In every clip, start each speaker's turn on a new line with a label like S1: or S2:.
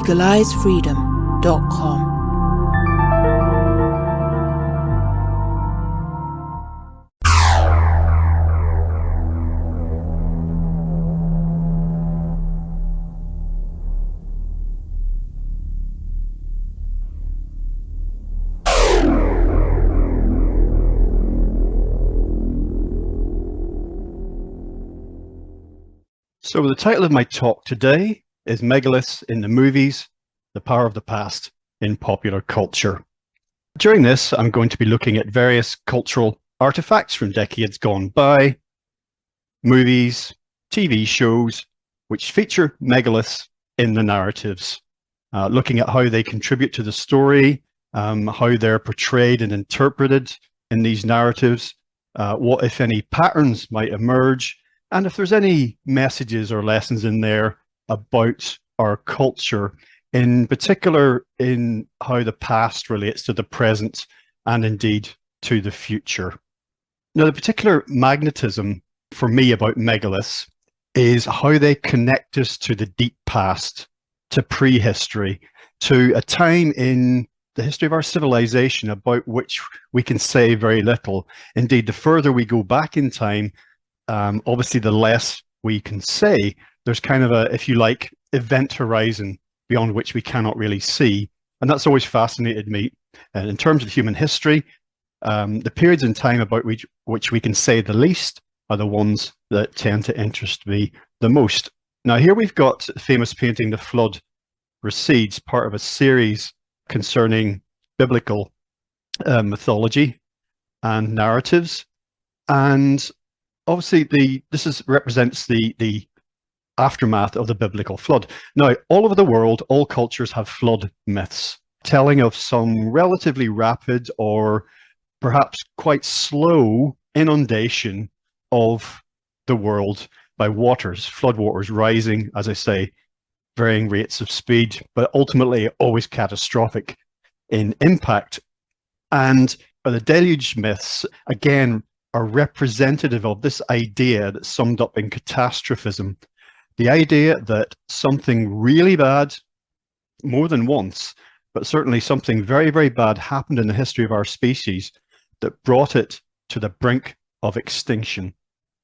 S1: legalizefreedom.com.
S2: So the title of my talk today is Megaliths in the Movies, the Power of the Past in Popular Culture. During this, I'm going to be looking at various cultural artifacts from decades gone by, movies, TV shows, which feature megaliths in the narratives, looking at how they contribute to the story, how they're portrayed and interpreted in these narratives, what, if any, patterns might emerge, and if there's any messages or lessons in there about our culture, in particular in how the past relates to the present and indeed to the future. Now, the particular magnetism for me about megaliths is how they connect us to the deep past, to prehistory, to a time in the history of our civilization about which we can say very little. Indeed, the further we go back in time, obviously the less we can say. There's kind of a, if you like, event horizon beyond which we cannot really see. And that's always fascinated me. And in terms of human history, the periods in time about which we can say the least are the ones that tend to interest me the most. Now here we've got the famous painting, The Flood Recedes, part of a series concerning biblical mythology and narratives. And obviously this represents the aftermath of the biblical flood. Now, all over the world, all cultures have flood myths, telling of some relatively rapid or perhaps quite slow inundation of the world by waters, flood waters rising, as I say, varying rates of speed, but ultimately always catastrophic in impact. And the deluge myths, again, are representative of this idea that's summed up in catastrophism. The idea that something really bad, more than once, but certainly something very, very bad happened in the history of our species that brought it to the brink of extinction.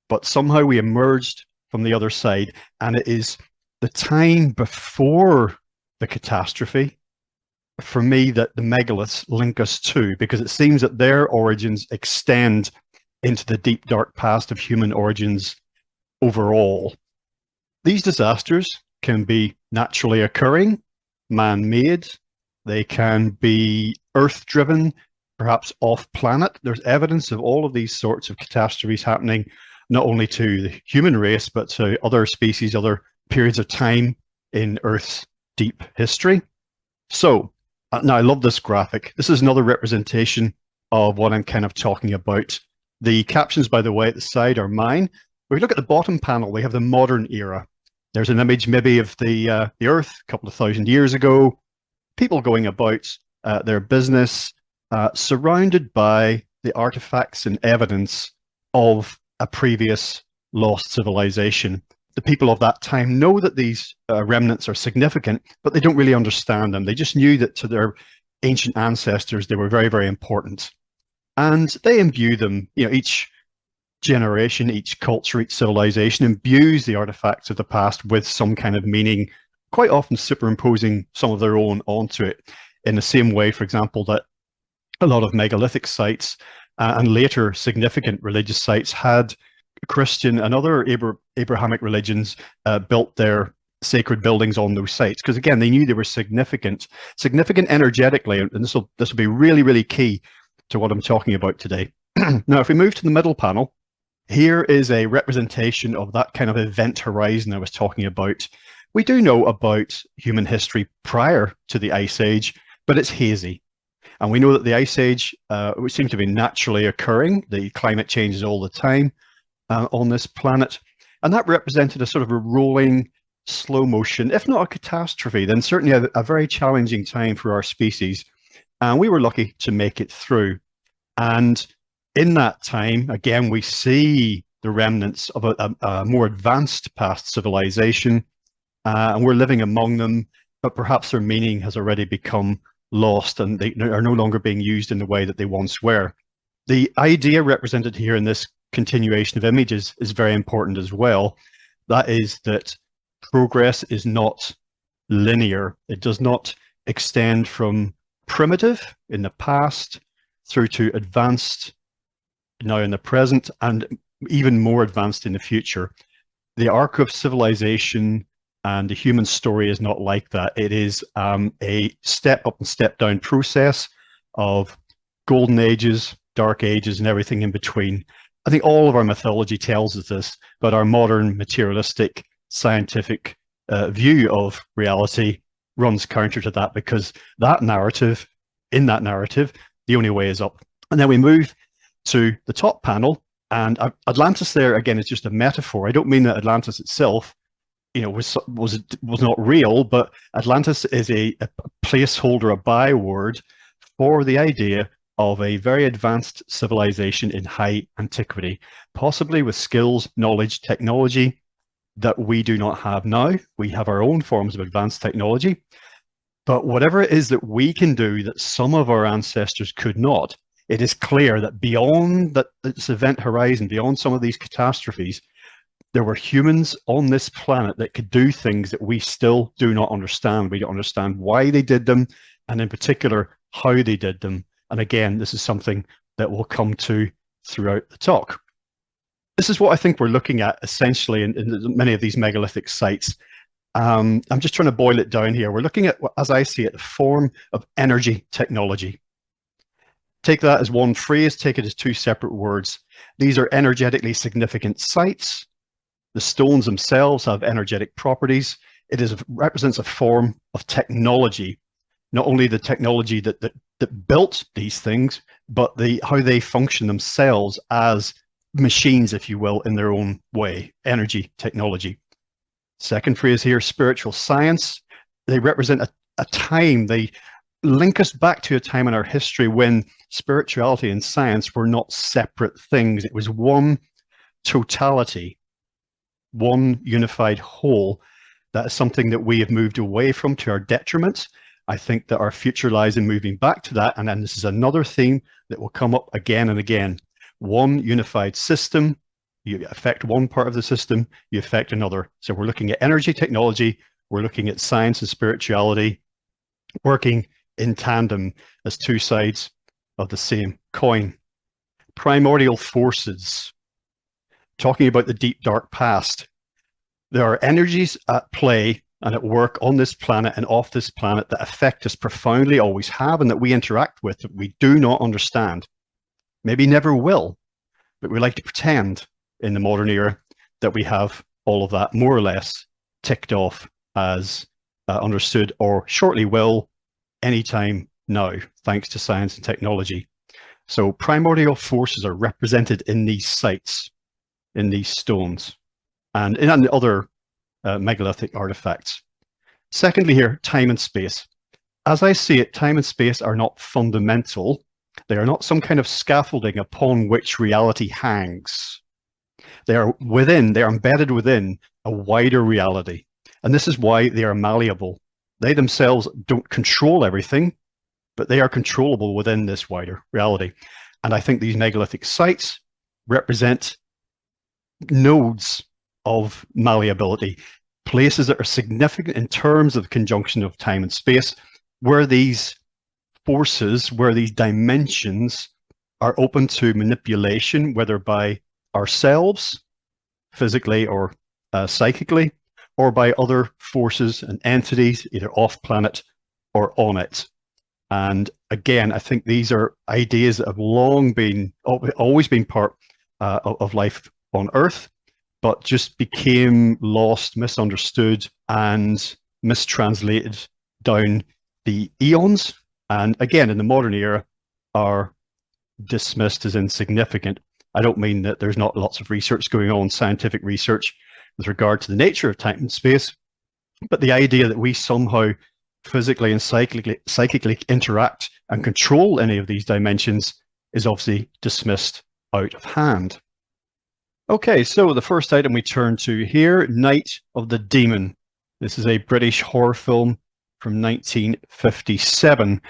S2: But somehow we emerged from the other side, and it is the time before the catastrophe, for me, that the megaliths link us to, because it seems that their origins extend into the deep, dark past of human origins overall. These disasters can be naturally occurring, man-made. They can be earth-driven, perhaps off-planet. There's evidence of all of these sorts of catastrophes happening, not only to the human race, but to other species, other periods of time in Earth's deep history. So, now I love this graphic. This is another representation of what I'm kind of talking about. The captions, by the way, at the side are mine. If we look at the bottom panel, we have the modern era. There's an image maybe of the Earth a couple of thousand years ago, people going about their business, surrounded by the artifacts and evidence of a previous lost civilization. The people of that time know that these remnants are significant, but they don't really understand them. They just knew that to their ancient ancestors, they were very, very important. And they imbue them, each generation, each culture, each civilization imbues the artifacts of the past with some kind of meaning, quite often superimposing some of their own onto it, in the same way, for example, that a lot of megalithic sites and later significant religious sites had Christian and other Abrahamic religions built their sacred buildings on those sites, because again, they knew they were significant energetically, and this will be really, really key to what I'm talking about today. Now, if we move to the middle panel, here is a representation of that kind of event horizon I was talking about. We do know about human history prior to the Ice Age, but it's hazy. And we know that the Ice Age, which seems to be naturally occurring, the climate changes all the time on this planet, and that represented a sort of a rolling, slow motion, if not a catastrophe, then certainly a very challenging time for our species. And we were lucky to make it through. And in that time, again, we see the remnants of a more advanced past civilization, and we're living among them. but perhaps their meaning has already become lost and they are no longer being used in the way that they once were. The idea represented here in this continuation of images is very important as well. That is that progress is not linear. It does not extend from primitive in the past through to advanced now in the present and even more advanced in the future. The arc of civilization and the human story is not like that. It is a step up and step down process of golden ages, dark ages, and everything in between. I think all of our mythology tells us this, but our modern materialistic scientific view of reality runs counter to that, because that narrative, in that narrative, the only way is up. And then we move to the top panel, and Atlantis there again is just a metaphor. I don't mean that Atlantis itself, you know, was not real, but Atlantis is a placeholder, a byword for the idea of a very advanced civilization in high antiquity, possibly with skills, knowledge, technology that we do not have now. We have our own forms of advanced technology, but whatever it is that we can do that some of our ancestors could not, it is clear that beyond this event horizon, beyond some of these catastrophes, there were humans on this planet that could do things that we still do not understand. We don't understand why they did them, and in particular, how they did them. And again, this is something that we'll come to throughout the talk. This is what I think we're looking at essentially in many of these megalithic sites. I'm just trying to boil it down here. We're looking at, as I see it, the form of energy technology. Take that as one phrase, take it as two separate words. These are energetically significant sites. The stones themselves have energetic properties. It represents a form of technology, not only the technology that built these things, but how they function themselves as machines, if you will, in their own way. Energy technology. Second phrase here, spiritual science. They represent a time. They link us back to a time in our history when spirituality and science were not separate things. It was one totality, one unified whole. That is something that we have moved away from to our detriment. I think that our future lies in moving back to that. And then this is another theme that will come up again and again. One unified system. You affect one part of the system, you affect another. So we're looking at energy technology, we're looking at science and spirituality, working in tandem as two sides of the same coin. Primordial forces. Talking about the deep, dark past. There are energies at play and at work on this planet and off this planet that affect us profoundly, always have, and that we interact with that we do not understand. Maybe never will, but we like to pretend in the modern era that we have all of that more or less ticked off as understood, or shortly will anytime now, thanks to science and technology. So primordial forces are represented in these sites, in these stones, and in other megalithic artifacts. Secondly here, time and space. As I see it, time and space are not fundamental. They are not some kind of scaffolding upon which reality hangs. They are embedded within a wider reality. And this is why they are malleable. They themselves don't control everything, but they are controllable within this wider reality. And I think these megalithic sites represent nodes of malleability, places that are significant in terms of the conjunction of time and space, where these forces, where these dimensions are open to manipulation, whether by ourselves, physically or psychically, or by other forces and entities, either off planet or on it. And again, I think these are ideas that have always been part of life on Earth, but just became lost, misunderstood, and mistranslated down the eons. And again, in the modern era, are dismissed as insignificant. I don't mean that there's not lots of research going on, scientific research, with regard to the nature of time and space, but the idea that we somehow physically and psychically interact and control any of these dimensions is obviously dismissed out of hand. Okay, so the first item we turn to here, Night of the Demon. This is a British horror film from 1957.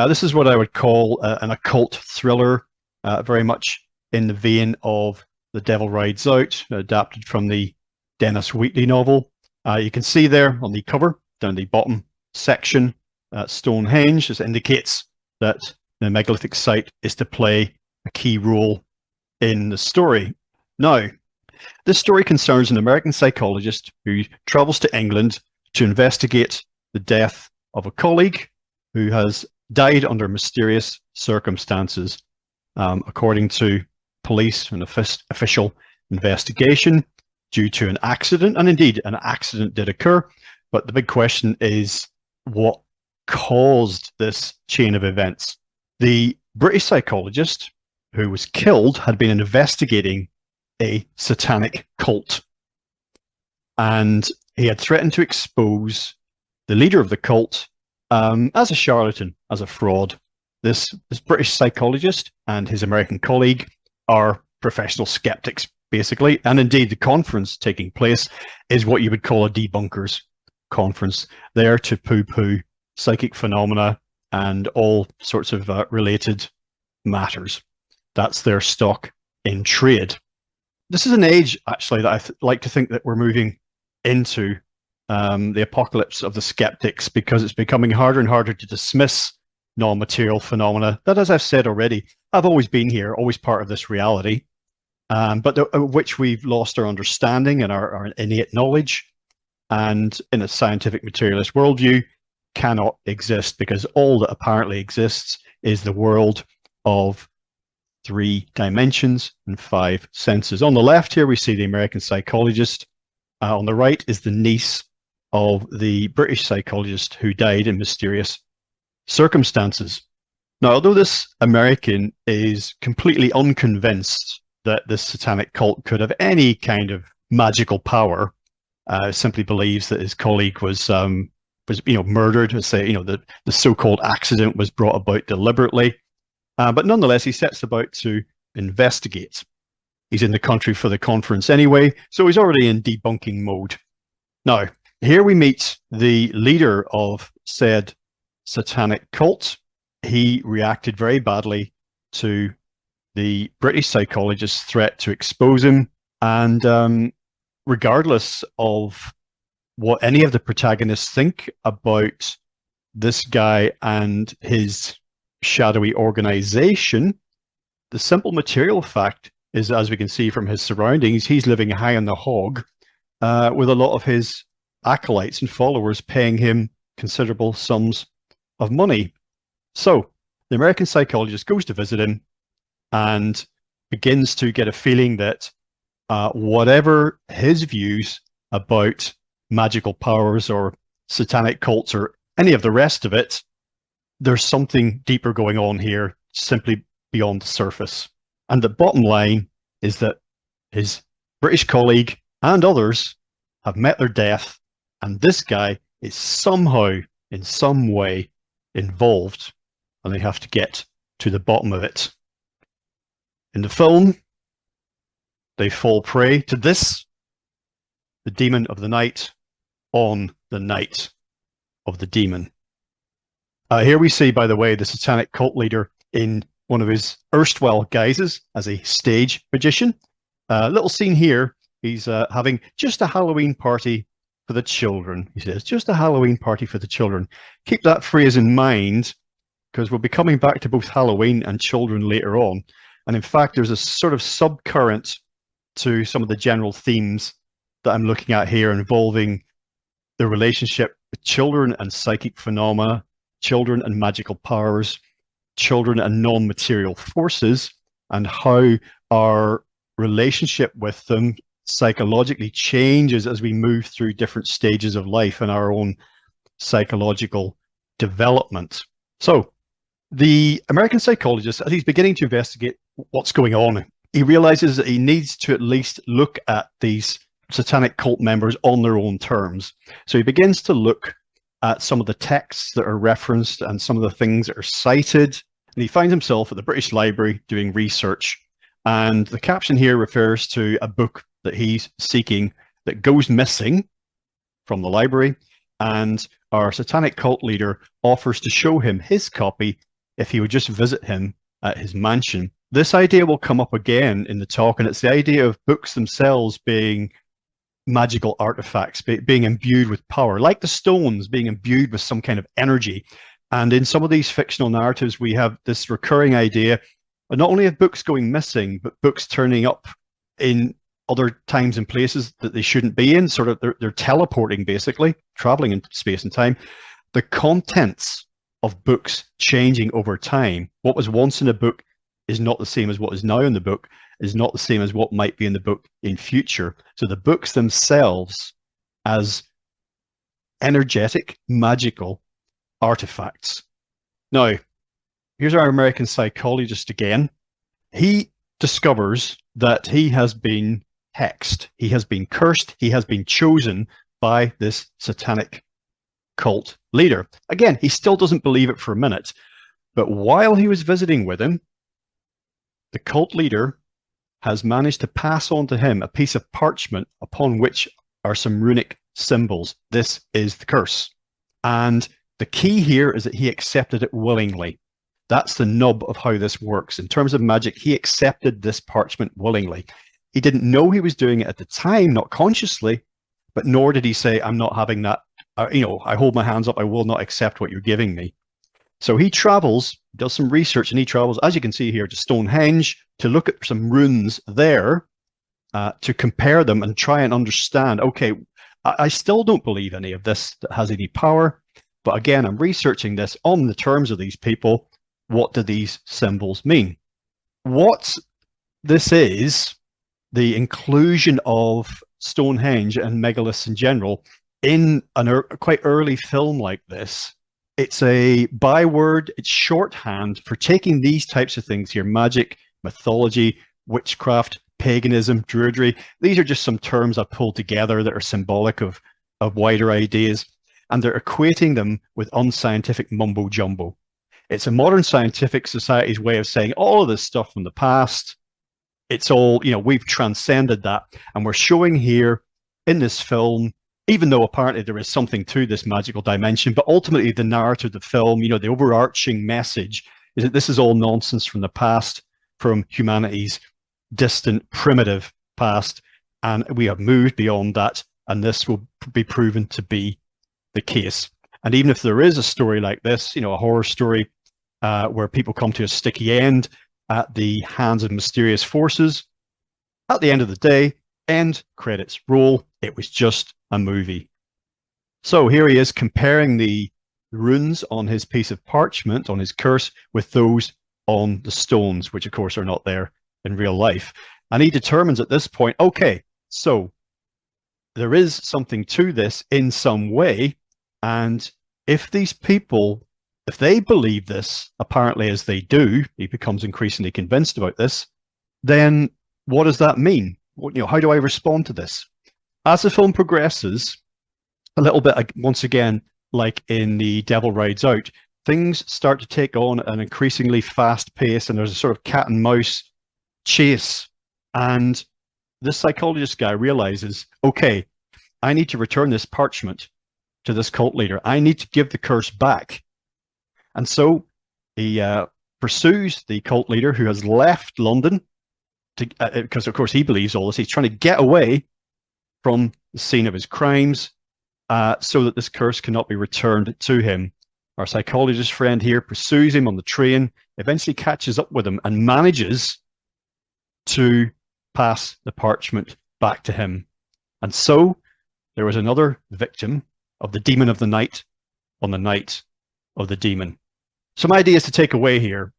S2: This is what I would call an occult thriller, very much in the vein of The Devil Rides Out, adapted from the Dennis Wheatley novel. You can see there on the cover, down the bottom section, Stonehenge. This indicates that the megalithic site is to play a key role in the story. Now, this story concerns an American psychologist who travels to England to investigate the death of a colleague who has died under mysterious circumstances. According to police, an official investigation due to an accident, and indeed an accident did occur, but the big question is what caused this chain of events. The British psychologist who was killed had been investigating a satanic cult, and he had threatened to expose the leader of the cult as a charlatan, as a fraud. This British psychologist and his American colleague are professional skeptics, basically, and indeed the conference taking place is what you would call a debunkers conference, there to poo-poo psychic phenomena and all sorts of related matters. That's their stock in trade. This is an age, actually, that I like to think that we're moving into the apocalypse of the skeptics, because it's becoming harder and harder to dismiss non-material phenomena that, as I've said already, have always been here, always part of this reality, but of which we've lost our understanding and our innate knowledge, and in a scientific materialist worldview cannot exist, because all that apparently exists is the world of 3 dimensions and 5 senses. On the left here we see the American psychologist. On the right is the niece of the British psychologist who died in mysterious circumstances. Now, although this American is completely unconvinced that this satanic cult could have any kind of magical power, simply believes that his colleague was murdered. Let's say, the so-called accident was brought about deliberately, but nonetheless, he sets about to investigate. He's in the country for the conference anyway, so he's already in debunking mode. Now, here we meet the leader of said satanic cult. He reacted very badly to the British psychologist's threat to expose him, and regardless of what any of the protagonists think about this guy and his shadowy organization, the simple material fact is, as we can see from his surroundings, he's living high on the hog, with a lot of his acolytes and followers paying him considerable sums of money. So the American psychologist goes to visit him and begins to get a feeling that whatever his views about magical powers or satanic cults or any of the rest of it, there's something deeper going on here, simply beyond the surface. And the bottom line is that his British colleague and others have met their death, and this guy is somehow, in some way, involved, and they have to get to the bottom of it. In the film, they fall prey to this, the demon of the night, on the night of the demon. Here we see, by the way, the satanic cult leader in one of his erstwhile guises as a stage magician. Little scene here, he's having just a Halloween party for the children. He says, just a Halloween party for the children. Keep that phrase in mind, because we'll be coming back to both Halloween and children later on. And in fact, there's a sort of subcurrent to some of the general themes that I'm looking at here, involving the relationship with children and psychic phenomena, children and magical powers, children and non-material forces, and how our relationship with them psychologically changes as we move through different stages of life and our own psychological development. So the American psychologist, as he's beginning to investigate what's going on, he realizes that he needs to at least look at these satanic cult members on their own terms. So he begins to look at some of the texts that are referenced and some of the things that are cited. And he finds himself at the British Library doing research. And the caption here refers to a book that he's seeking that goes missing from the library. and our satanic cult leader offers to show him his copy if he would just visit him at his mansion. This idea will come up again in the talk, and it's the idea of books themselves being magical artifacts, being imbued with power, like the stones being imbued with some kind of energy. And in some of these fictional narratives, we have this recurring idea, not only of books going missing, but books turning up in other times and places that they shouldn't be in. Sort of, they're teleporting, basically, traveling in space and time. The contents of books changing over time. What was once in a book is not the same as what is now in the book, is not the same as what might be in the book in future. So the books themselves as energetic, magical artifacts. Now, here's our American psychologist again. He discovers that he has been hexed, he has been cursed, he has been chosen by this satanic cult leader. Again, he still doesn't believe it for a minute, but while he was visiting with him, the cult leader has managed to pass on to him a piece of parchment upon which are some runic symbols. This is the curse. And the key here is that he accepted it willingly. That's the nub of how this works. In terms of magic, he accepted this parchment willingly. He didn't know he was doing it at the time, not consciously, but nor did he say, I'm not having that, I hold my hands up, I will not accept what you're giving me. So he travels, does some research, and he travels, as you can see here, to Stonehenge to look at some runes there, to compare them and try and understand, okay, I still don't believe any of this that has any power, but again, I'm researching this on the terms of these people. What do these symbols mean? What this is, the inclusion of Stonehenge and megaliths in general in a quite early film like this, it's a byword, it's shorthand for taking these types of things here, magic, mythology, witchcraft, paganism, druidry. These are just some terms I've pulled together that are symbolic of wider ideas, and they're equating them with unscientific mumbo jumbo. It's a modern scientific society's way of saying all of this stuff from the past, it's all, we've transcended that, and we're showing here in this film, even though apparently there is something to this magical dimension, but ultimately the narrative of the film, the overarching message is that this is all nonsense from the past, from humanity's distant, primitive past, and we have moved beyond that, and this will be proven to be the case. And even if there is a story like this, a horror story where people come to a sticky end at the hands of mysterious forces, at the end of the day, end credits roll, it was just a movie. So here he is comparing the runes on his piece of parchment, on his curse, with those on the stones, which of course are not there in real life. And he determines at this point, okay, so there is something to this in some way, and if these people, if they believe this, apparently as they do, he becomes increasingly convinced about this, then what does that mean? How do I respond to this? As the film progresses, a little bit, once again, like in The Devil Rides Out, things start to take on an increasingly fast pace, and there's a sort of cat and mouse chase. And this psychologist guy realizes, okay, I need to return this parchment to this cult leader. I need to give the curse back. And so he pursues the cult leader who has left London, because of course he believes all this. He's trying to get away from the scene of his crimes so that this curse cannot be returned to him. Our psychologist friend here pursues him on the train, eventually catches up with him and manages to pass the parchment back to him. And so there was another victim of the demon of the night on the night of the demon. Some ideas to take away here.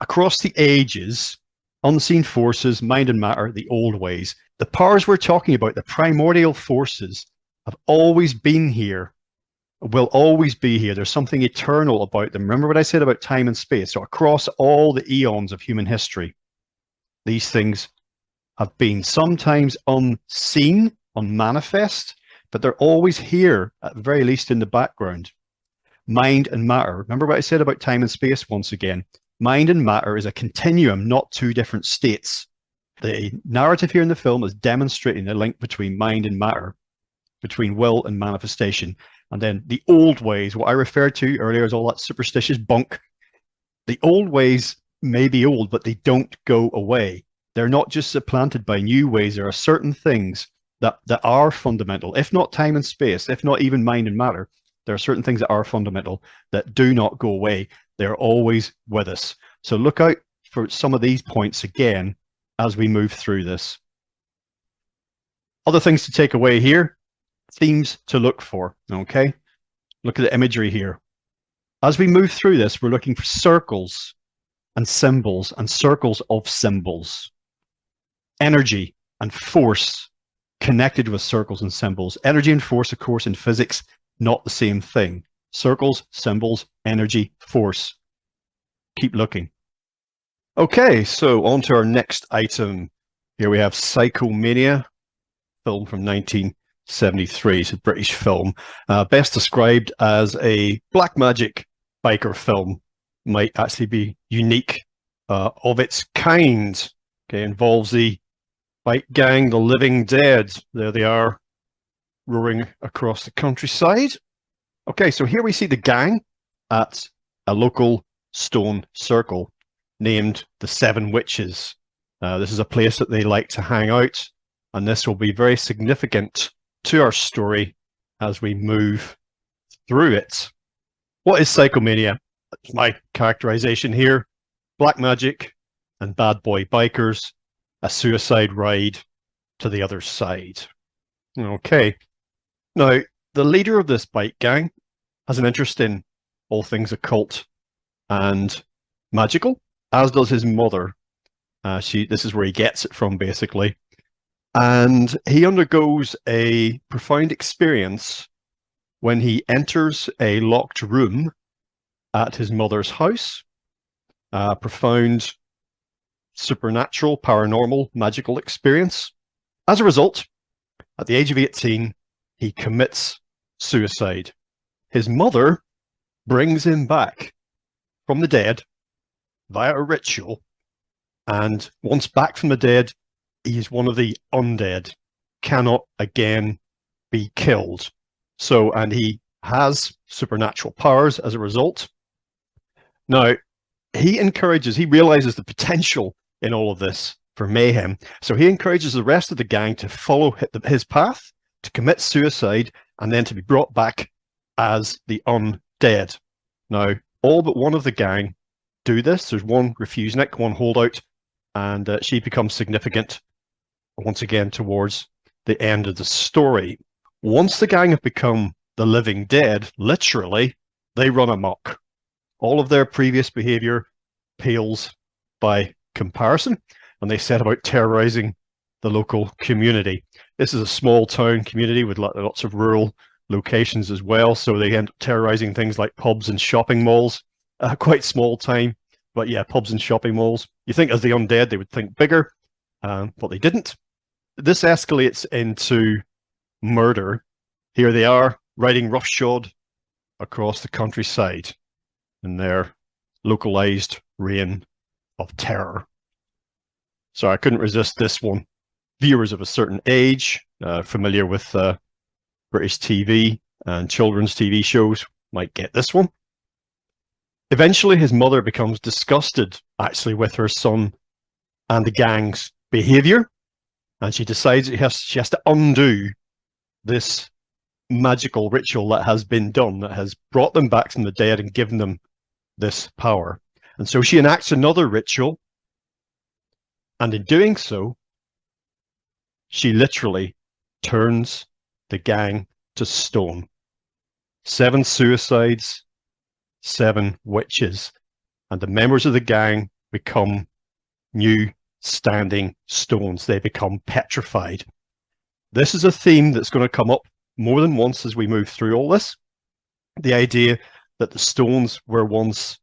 S2: Across the ages, unseen forces, mind and matter, the old ways. The powers we're talking about, the primordial forces, have always been here, will always be here. There's something eternal about them. Remember what I said about time and space? So across all the eons of human history, these things have been sometimes unseen, unmanifest, but they're always here, at the very least in the background. Mind and matter. Remember what I said about time and space once again. Mind and matter is a continuum, not two different states. The narrative here in the film is demonstrating the link between mind and matter, between will and manifestation. And then the old ways, what I referred to earlier as all that superstitious bunk. The old ways may be old, but they don't go away. They're not just supplanted by new ways. There are certain things that are fundamental, if not time and space, if not even mind and matter. There are certain things that are fundamental that do not go away. They're always with us. So look out for some of these points again as we move through this. Other things to take away here, themes to look for, okay? Look at the imagery here. As we move through this, we're looking for circles and symbols and circles of symbols. Energy and force connected with circles and symbols. Energy and force, of course, in physics, not the same thing. Circles, symbols, energy, force. Keep looking. Okay, so on to our next item. Here we have Psychomania, film from 1973. It's a British film, best described as a black magic biker film. Might actually be unique of its kind. Okay, involves the bike gang, the Living Dead. There they are, roaring across the countryside. Okay, so here we see the gang at a local stone circle named the Seven Witches. This is a place that they like to hang out, and this will be very significant to our story as we move through it. What is Psychomania? That's my characterization here. Black magic and bad boy bikers, a suicide ride to the other side. Okay. Now, the leader of this bike gang has an interest in all things occult and magical, as does his mother. This is where he gets it from, basically. And he undergoes a profound experience when he enters a locked room at his mother's house. Profound supernatural, paranormal, magical experience. As a result, at the age of 18, he commits suicide. His mother brings him back from the dead via a ritual, and once back from the dead, he is one of the undead, cannot again be killed. So, and he has supernatural powers as a result. Now, he realizes the potential in all of this for mayhem. So he encourages the rest of the gang to follow his path, to commit suicide, and then to be brought back as the undead. Now, all but one of the gang do this. There's one refusenik, one holdout, and she becomes significant once again towards the end of the story. Once the gang have become the living dead, literally, they run amok. All of their previous behavior pales by comparison, and they set about terrorizing the local community. This is a small town community with lots of rural locations as well, so they end up terrorizing things like pubs and shopping malls. Quite small time, but yeah, pubs and shopping malls. You think as the undead they would think bigger, but they didn't. This escalates into murder. Here they are, riding roughshod across the countryside in their localized reign of terror. So I couldn't resist this one. Viewers of a certain age, familiar with British TV and children's TV shows, might get this one. Eventually, his mother becomes disgusted, actually, with her son and the gang's behavior, and she decides she has to undo this magical ritual that has been done, that has brought them back from the dead and given them this power. And so she enacts another ritual, and in doing so, she literally turns the gang to stone. 7 suicides, 7 witches, and the members of the gang become new standing stones. They become petrified. This is a theme that's going to come up more than once as we move through all this. The idea that the stones were once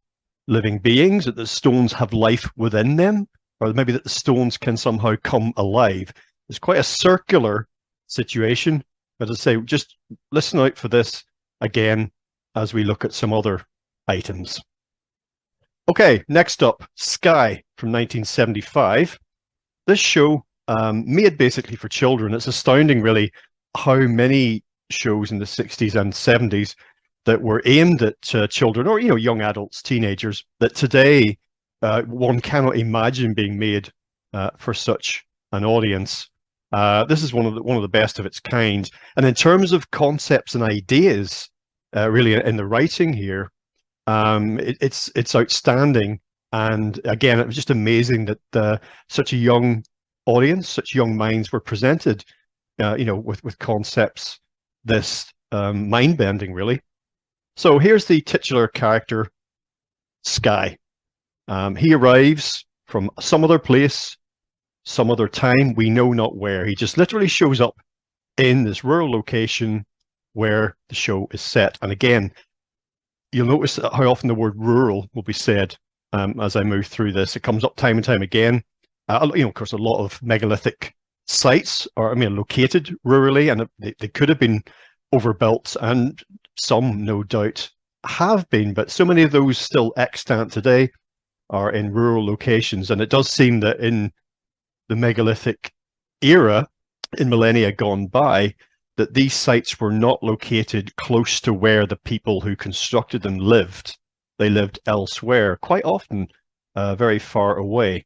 S2: living beings, that the stones have life within them, or maybe that the stones can somehow come alive. It's quite a circular situation. As I say, just listen out for this again as we look at some other items. Okay, next up, Skye from 1975. This show, made basically for children. It's astounding, really, how many shows in the 60s and 70s that were aimed at children or, young adults, teenagers, that today one cannot imagine being made for such an audience. This is one of the best of its kind. And in terms of concepts and ideas, really in the writing here, it's outstanding. And again, it was just amazing that such a young audience, such young minds were presented, with concepts this mind-bending, really. So here's the titular character, Skye. He arrives from some other place, some other time, we know not where. He just literally shows up in this rural location where the show is set. And again, you'll notice how often the word rural will be said as I move through this. It comes up time and time again. Of course, a lot of megalithic sites are, located rurally, and they could have been overbuilt, and some, no doubt, have been, but so many of those still extant today are in rural locations. And it does seem that in the megalithic era, in millennia gone by, that these sites were not located close to where the people who constructed them lived. They lived elsewhere, quite often very far away.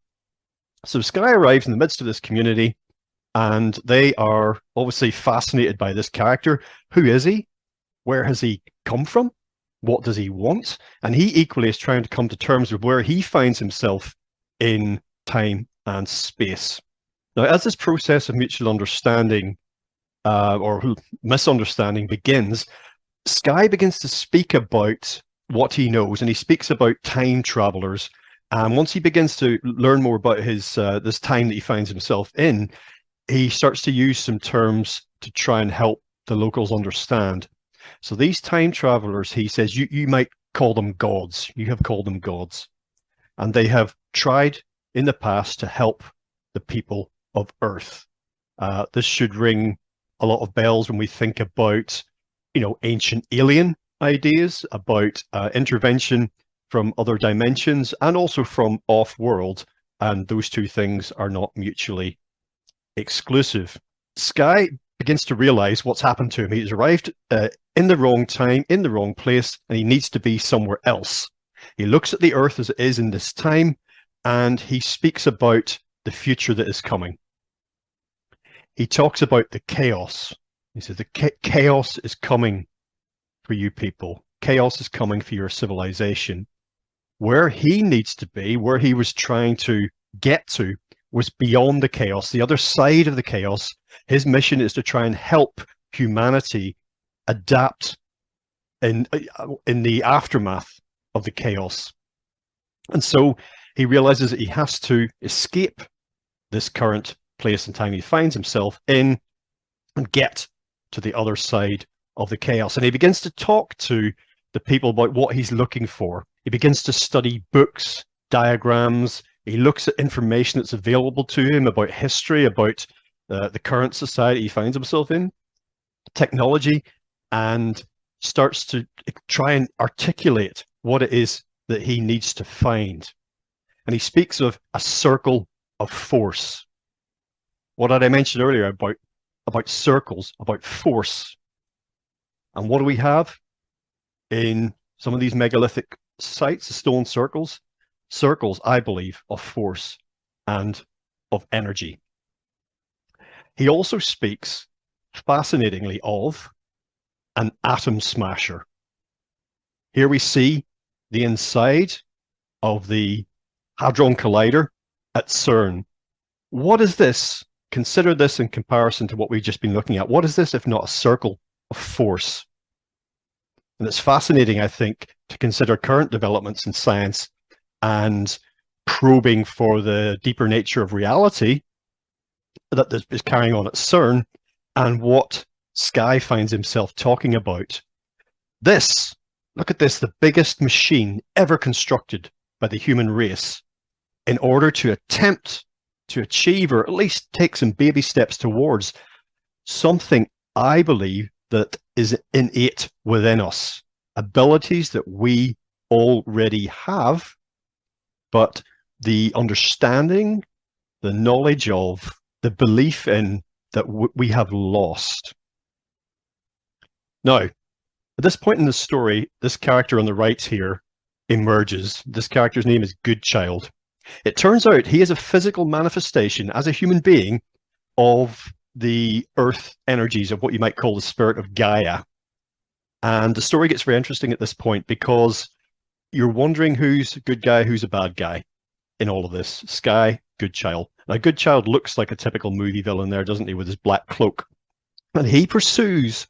S2: So Skye arrives in the midst of this community, and they are obviously fascinated by this character. Who is he? Where has he come from? What does he want? And he equally is trying to come to terms with where he finds himself in time and space. Now, as this process of mutual understanding or misunderstanding begins, Skye begins to speak about what he knows, and he speaks about time travelers. And once he begins to learn more about his this time that he finds himself in, he starts to use some terms to try and help the locals understand. So these time travelers, he says, you might call them gods. You have called them gods. And they have tried in the past to help the people of Earth. This should ring a lot of bells when we think about, ancient alien ideas, about intervention from other dimensions and also from off-world. And those two things are not mutually exclusive. Skye begins to realize what's happened to him. He's arrived in the wrong time, in the wrong place, and he needs to be somewhere else. He looks at the Earth as it is in this time, and he speaks about the future that is coming. He talks about the chaos. He says the chaos is coming for you people. Chaos is coming for your civilization. Where he needs to be, where he was trying to get to, was beyond the chaos, the other side of the chaos. His mission is to try and help humanity adapt in the aftermath of the chaos. And so he realizes that he has to escape this current place and time he finds himself in and get to the other side of the chaos. And he begins to talk to the people about what he's looking for. He begins to study books, diagrams. He looks at information that's available to him about history, about the current society he finds himself in, technology, and starts to try and articulate what it is that he needs to find. And he speaks of a circle of force. What did I mention earlier about circles, about force? And what do we have in some of these megalithic sites, the stone circles? Circles, I believe, of force and of energy. He also speaks, fascinatingly, of an atom smasher. Here we see the inside of the Hadron Collider at CERN. What is this? Consider this in comparison to what we've just been looking at. What is this if not a circle of force? And it's fascinating, I think, to consider current developments in science and probing for the deeper nature of reality that is carrying on at CERN, and what Skye finds himself talking about. This, look at this, the biggest machine ever constructed by the human race in order to attempt to achieve, or at least take some baby steps towards, something I believe that is innate within us, abilities that we already have, but the understanding, the knowledge of, the belief in that we have lost. Now, at this point in the story, this character on the right here emerges. This character's name is Goodchild. It turns out he is a physical manifestation as a human being of the earth energies of what you might call the spirit of Gaia. And the story gets very interesting at this point because you're wondering who's a good guy, who's a bad guy in all of this. Skye, Goodchild. Now, Goodchild looks like a typical movie villain there, doesn't he, with his black cloak? And he pursues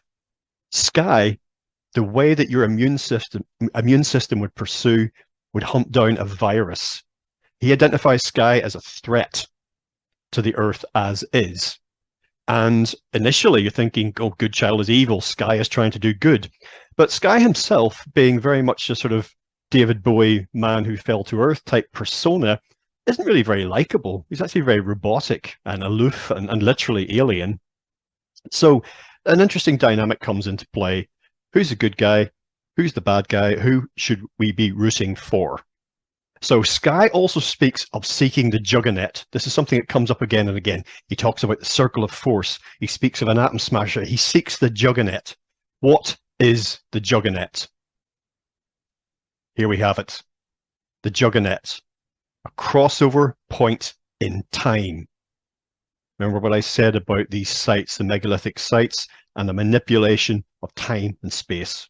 S2: Skye the way that your immune system would hunt down a virus. He identifies Skye as a threat to the earth as is. And initially you're thinking, oh, Goodchild is evil, Skye is trying to do good. But Skye himself, being very much a sort of David Bowie man who fell to earth type persona, isn't really very likable. He's actually very robotic and aloof and literally alien. So an interesting dynamic comes into play. Who's the good guy? Who's the bad guy? Who should we be rooting for? So Skye also speaks of seeking the juggernaut. This is something that comes up again and again. He talks about the circle of force. He speaks of an atom smasher. He seeks the juggernaut. What is the juggernaut? Here we have it. The juggernaut. A crossover point in time. Remember what I said about these sites, the megalithic sites, and the manipulation of time and space.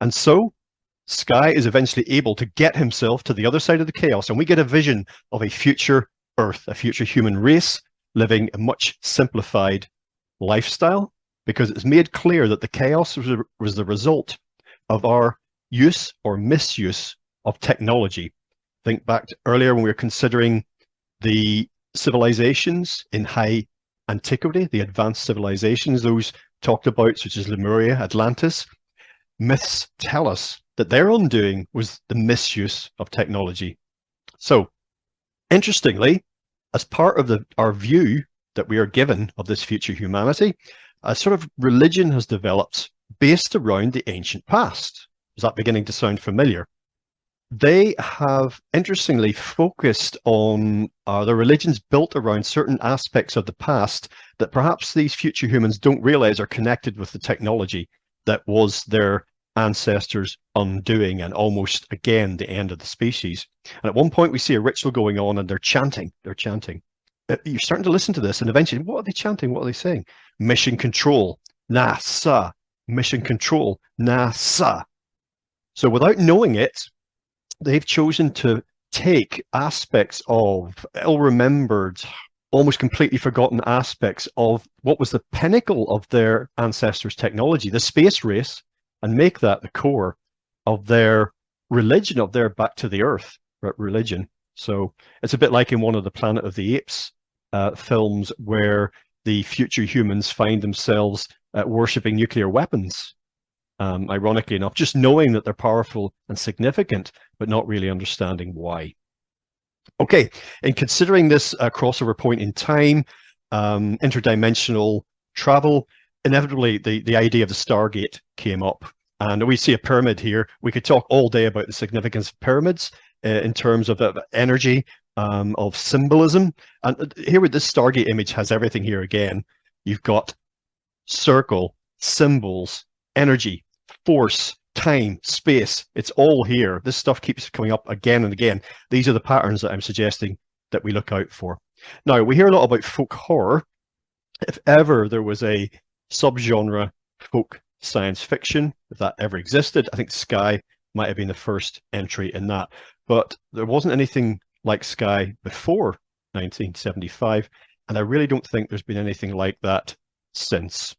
S2: And so Skye is eventually able to get himself to the other side of the chaos, and we get a vision of a future Earth, a future human race living a much simplified lifestyle, because it's made clear that the chaos was the result of our use or misuse of technology. Think back to earlier when we were considering the civilizations in high antiquity, the advanced civilizations, those talked about, such as Lemuria, Atlantis. Myths tell us that their undoing was the misuse of technology. So, interestingly, as part of our view that we are given of this future humanity, a sort of religion has developed based around the ancient past. Is that beginning to sound familiar? They have, interestingly, focused on their religions built around certain aspects of the past that perhaps these future humans don't realize are connected with the technology that was their ancestors' undoing and almost, again, the end of the species. And at one point we see a ritual going on and they're chanting. You're starting to listen to this and eventually, what are they chanting? What are they saying? Mission control, NASA. Mission control, NASA. So without knowing it, they've chosen to take aspects of ill-remembered, almost completely forgotten aspects of what was the pinnacle of their ancestors' technology, the space race, and make that the core of their religion, of their back to the earth religion. So it's a bit like in one of the Planet of the Apes films where the future humans find themselves worshipping nuclear weapons. Ironically enough, just knowing that they're powerful and significant, but not really understanding why. Okay, in considering this crossover point in time, interdimensional travel, inevitably the idea of the Stargate came up. And we see a pyramid here. We could talk all day about the significance of pyramids in terms of energy, of symbolism. And here with this Stargate image has everything here again. You've got circle, symbols, energy, force, time, space. It's all here. This stuff keeps coming up again and again. These are the patterns that I'm suggesting that we look out for. Now, we hear a lot about folk horror. If ever there was a subgenre folk science fiction, if that ever existed, I think Skye might have been the first entry in that. But there wasn't anything like Skye before 1975, and I really don't think there's been anything like that since.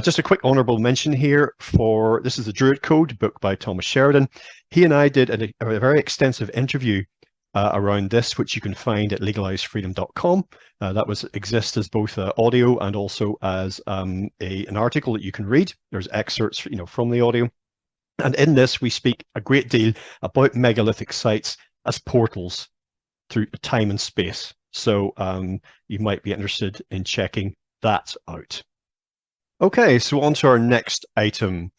S2: Just a quick honorable mention here for, this is the Druid Code, book by Thomas Sheridan. He and I did a very extensive interview around this, which you can find at legalizefreedom.com. That exists as both audio and also as an article that you can read. There's excerpts, from the audio. And in this, we speak a great deal about megalithic sites as portals through time and space. So you might be interested in checking that out. Okay, so on to our next item.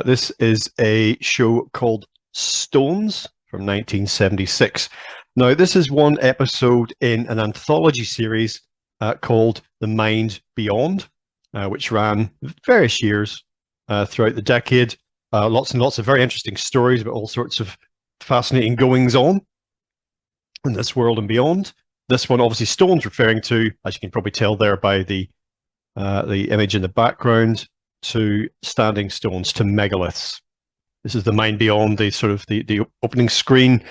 S2: This is a show called Stones from 1976. Now, this is one episode in an anthology series called The Mind Beyond, which ran various years, throughout the decade. Lots and lots of very interesting stories about all sorts of fascinating goings on in this world and beyond. This one, obviously, Stone's referring to, as you can probably tell there by the image in the background, to standing stones, to megaliths. This is the mind beyond the sort of the opening screen.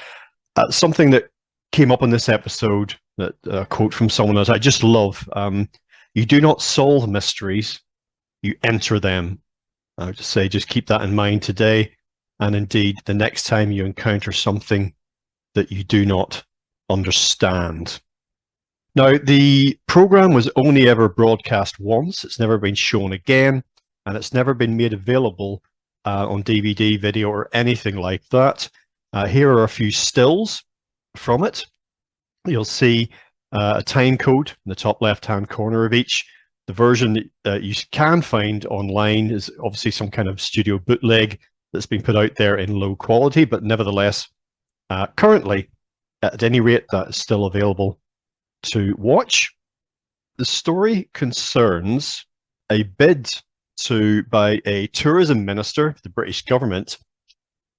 S2: Something that came up in this episode, that a quote from someone that I just love. You do not solve mysteries, you enter them. I would just say, just keep that in mind today, and indeed the next time you encounter something that you do not understand. Now, the program was only ever broadcast once. It's never been shown again, and it's never been made available on DVD, video, or anything like that. Here are a few stills from it. You'll see a time code in the top left-hand corner of each. The version that you can find online is obviously some kind of studio bootleg that's been put out there in low quality, but nevertheless, currently, at any rate, that is still available to watch. The story concerns a bid by a tourism minister, the British government,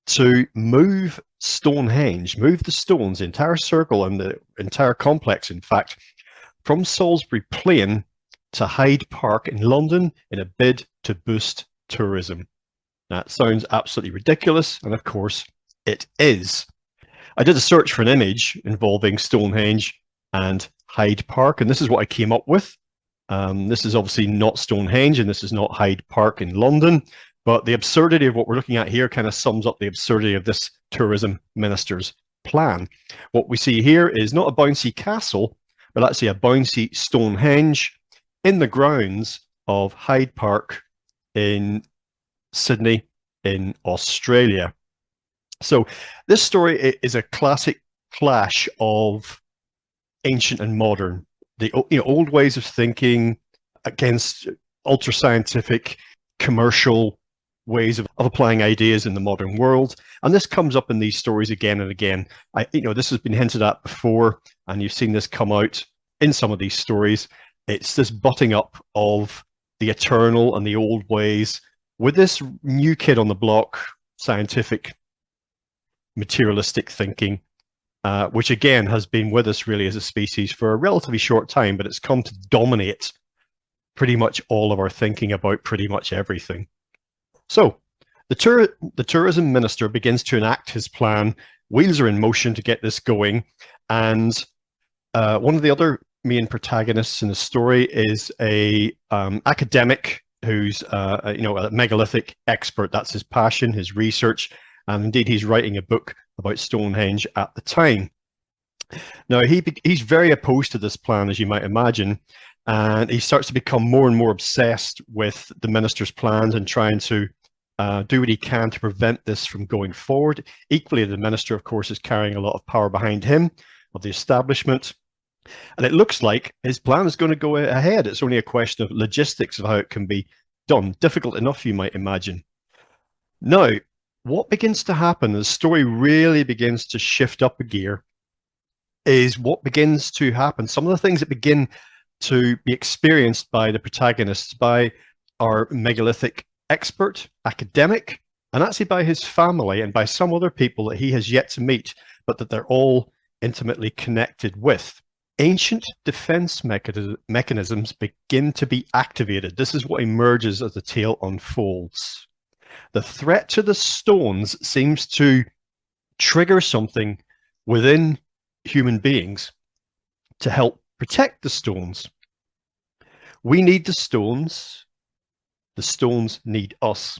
S2: to move Stonehenge, move the stones, the entire circle and the entire complex, in fact, from Salisbury Plain to Hyde Park in London in a bid to boost tourism. That sounds absolutely ridiculous, and of course it is. I did a search for an image involving Stonehenge and Hyde Park, and this is what I came up with. This is obviously not Stonehenge, and this is not Hyde Park in London, but the absurdity of what we're looking at here kind of sums up the absurdity of this tourism minister's plan. What we see here is not a bouncy castle, but actually a bouncy Stonehenge in the grounds of Hyde Park in Sydney in Australia. So this story is a classic clash of ancient and modern, the old ways of thinking against ultra scientific commercial ways of applying ideas in the modern world. And this comes up in these stories again and again. This has been hinted at before, and you've seen this come out in some of these stories. It's this butting up of the eternal and the old ways with this new kid on the block, scientific, materialistic thinking, which again has been with us really as a species for a relatively short time, but it's come to dominate pretty much all of our thinking about pretty much everything. So the tourism minister begins to enact his plan. Wheels are in motion to get this going, and one of the other main protagonists in the story is a academic who's a megalithic expert. That's his passion, his research, and indeed he's writing a book about Stonehenge at the time. Now he's very opposed to this plan, as you might imagine, and he starts to become more and more obsessed with the minister's plans and trying to do what he can to prevent this from going forward. Equally, the minister, of course, is carrying a lot of power behind him, of the establishment. And it looks like his plan is going to go ahead. It's only a question of logistics of how it can be done. Difficult enough, you might imagine. Now, what begins to happen, the story really begins to shift up a gear, is what begins to happen. Some of the things that begin to be experienced by the protagonists, by our megalithic expert, academic, and actually by his family and by some other people that he has yet to meet, but that they're all intimately connected with. Ancient defense mechanisms begin to be activated. This is what emerges as the tale unfolds. The threat to the stones seems to trigger something within human beings to help protect the stones. We need the stones need us.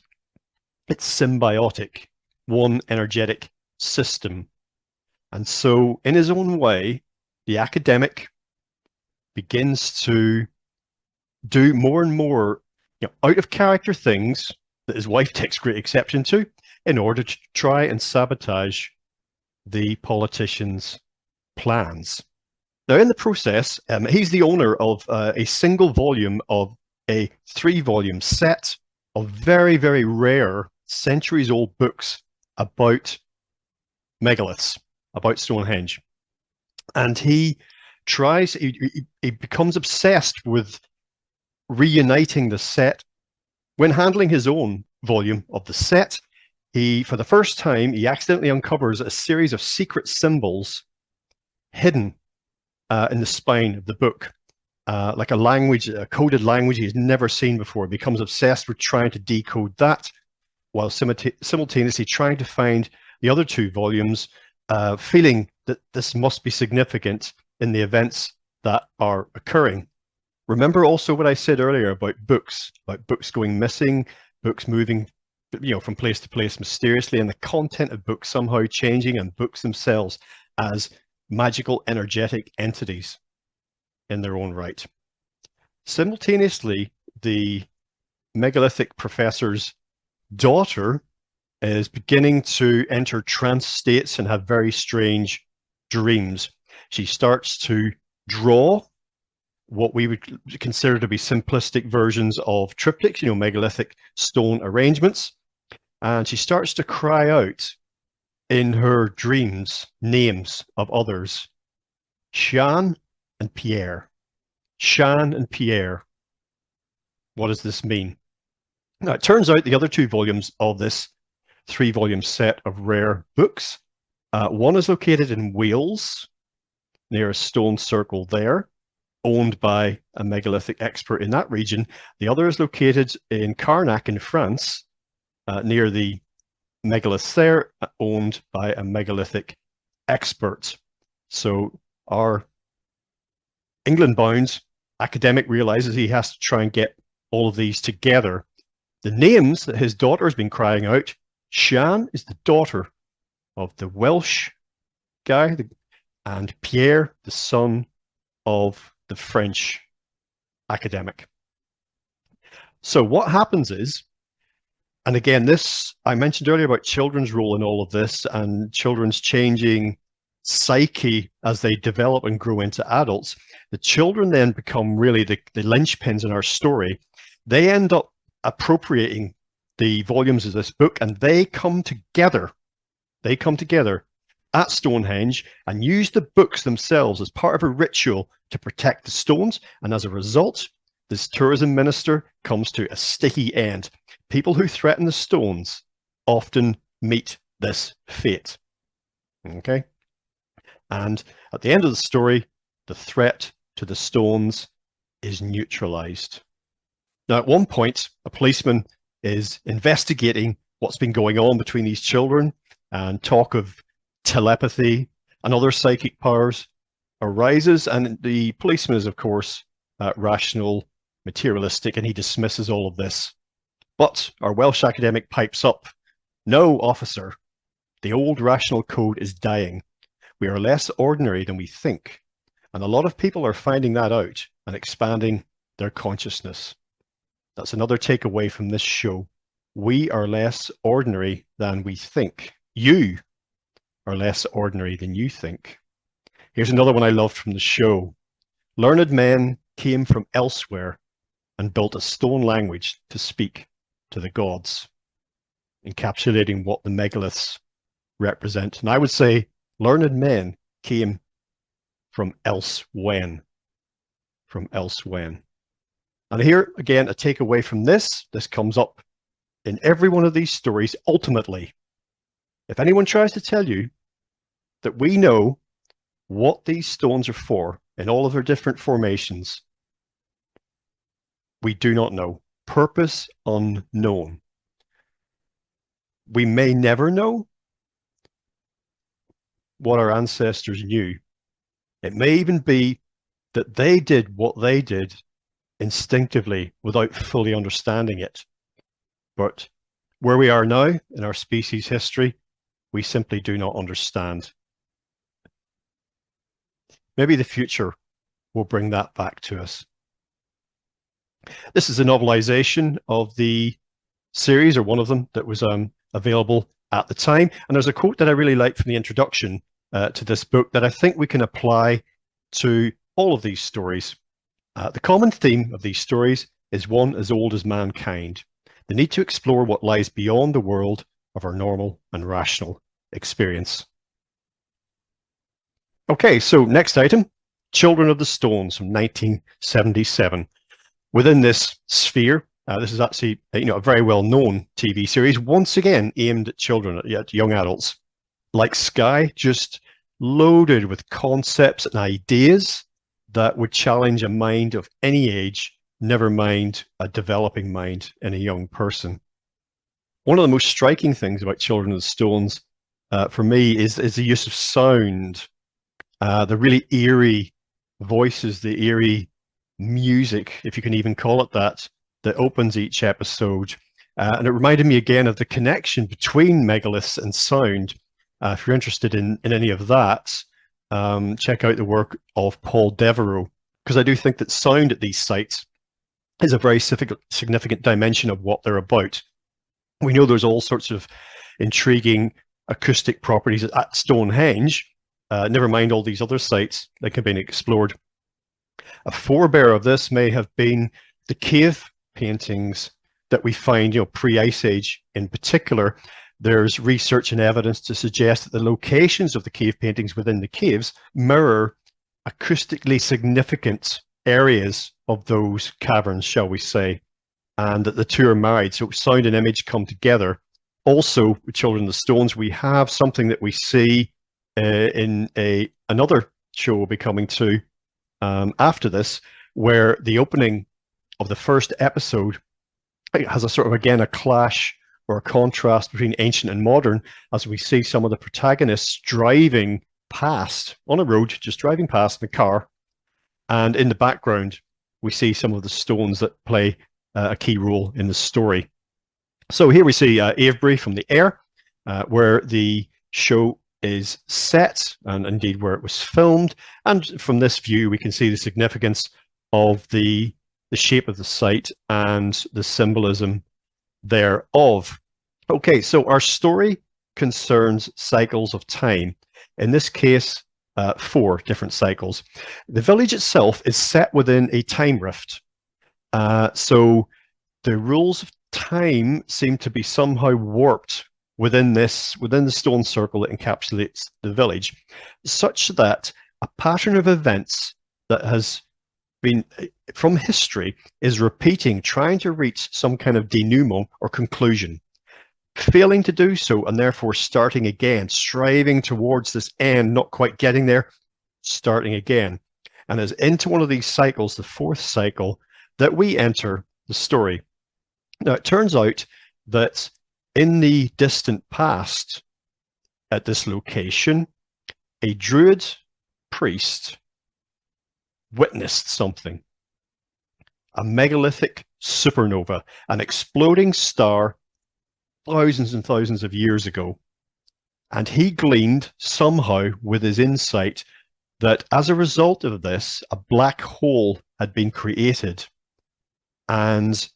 S2: It's symbiotic, one energetic system. And so, in his own way, the academic begins to do more and more out of character things that his wife takes great exception to in order to try and sabotage the politicians' plans. Now, in the process, he's the owner of a single volume of a 3-volume set of very, very rare, centuries-old books about megaliths, about Stonehenge. And he becomes obsessed with reuniting the set when handling his own volume of the set, for the first time, he accidentally uncovers a series of secret symbols hidden in the spine of the book. Like a language, a coded language he's never seen before. He becomes obsessed with trying to decode that, while simultaneously trying to find the other two volumes, feeling that this must be significant in the events that are occurring. Remember also what I said earlier about books going missing, books moving, from place to place mysteriously, and the content of books somehow changing, and books themselves as magical, energetic entities in their own right. Simultaneously, the megalithic professor's daughter is beginning to enter trance states and have very strange dreams. She starts to draw what we would consider to be simplistic versions of triptychs, megalithic stone arrangements. And she starts to cry out in her dreams names of others. Shan and Pierre. Shan and Pierre. What does this mean? Now, it turns out the other two volumes of this 3-volume set of rare books, one is located in Wales, near a stone circle there, owned by a megalithic expert in that region. The other is located in Carnac in France, near the megaliths there, owned by a megalithic expert. So our England-bound academic realizes he has to try and get all of these together. The names that his daughter has been crying out, Shan is the daughter of the Welsh guy, and Pierre, the son of the French academic. So what happens is, and again, this, I mentioned earlier about children's role in all of this, and children's changing psyche as they develop and grow into adults. The children then become really the linchpins in our story. They end up appropriating the volumes of this book, and they come together. They come together at Stonehenge and use the books themselves as part of a ritual to protect the stones. And as a result, this tourism minister comes to a sticky end. People who threaten the stones often meet this fate. Okay? And at the end of the story, the threat to the stones is neutralized. Now, at one point, a policeman is investigating what's been going on between these children, and talk of telepathy and other psychic powers arises. And the policeman is, of course, rational, materialistic, and he dismisses all of this. But our Welsh academic pipes up, "No, officer, the old rational code is dying. We are less ordinary than we think. And a lot of people are finding that out and expanding their consciousness." That's another takeaway from this show. We are less ordinary than we think. You are less ordinary than you think. Here's another one I loved from the show. Learned men came from elsewhere and built a stone language to speak to the gods, encapsulating what the megaliths represent. And I would say learned men came from elsewhen. From elsewhen. And here, again, a takeaway from this. This comes up in every one of these stories. Ultimately, if anyone tries to tell you that we know what these stones are for in all of their different formations, we do not know. Purpose unknown. We may never know what our ancestors knew. It may even be that they did what they did instinctively without fully understanding it. But where we are now in our species history, we simply do not understand. Maybe the future will bring that back to us. This is a novelization of the series, or one of them, that was available at the time. And there's a quote that I really like from the introduction to this book that I think we can apply to all of these stories. The common theme of these stories is one as old as mankind: the need to explore what lies beyond the world of our normal and rational experience. Okay, so next item, Children of the Stones from 1977. Within this sphere This is actually, a very well-known TV series, once again aimed at children, at young adults. Like Skye, just loaded with concepts and ideas that would challenge a mind of any age, never mind a developing mind in a young person. One of the most striking things about Children of the Stones, for me, is the use of sound, the really eerie voices, the eerie music, if you can even call it that opens each episode. And it reminded me again of the connection between Megaliths and sound. If you're interested in any of that, check out the work of Paul Devereaux, because I do think that sound at these sites is a very significant dimension of what they're about. We know there's all sorts of intriguing acoustic properties at Stonehenge, never mind all these other sites that can be explored. A forebear of this may have been the cave paintings that we find, pre-Ice Age in particular. There's research and evidence to suggest that the locations of the cave paintings within the caves mirror acoustically significant areas of those caverns, shall we say, and that the two are married. So sound and image come together. Also, with Children of the Stones, we have something that we see in another show we'll be coming to after this, where the opening of the first episode has a sort of, again, a clash or a contrast between ancient and modern, as we see some of the protagonists driving past on a road, just driving past in a car, and in the background we see some of the stones that play a key role in the story. So here we see Avebury from the air, where the show is set, and indeed where it was filmed. And from this view we can see the significance of the shape of the site and the symbolism thereof. Okay, so our story concerns cycles of time. In this case, 4 different cycles. The village itself is set within a time rift. So the rules of time seem to be somehow warped within the stone circle that encapsulates the village, such that a pattern of events that has been from history is repeating, trying to reach some kind of denouement or conclusion, failing to do so, and therefore starting again, striving towards this end, not quite getting there, starting again. And as into one of these cycles, the 4th cycle, that we enter the story. Now, it turns out that in the distant past, at this location, a druid priest witnessed something. A megalithic supernova, an exploding star thousands and thousands of years ago. And he gleaned somehow with his insight that as a result of this, a black hole had been created. And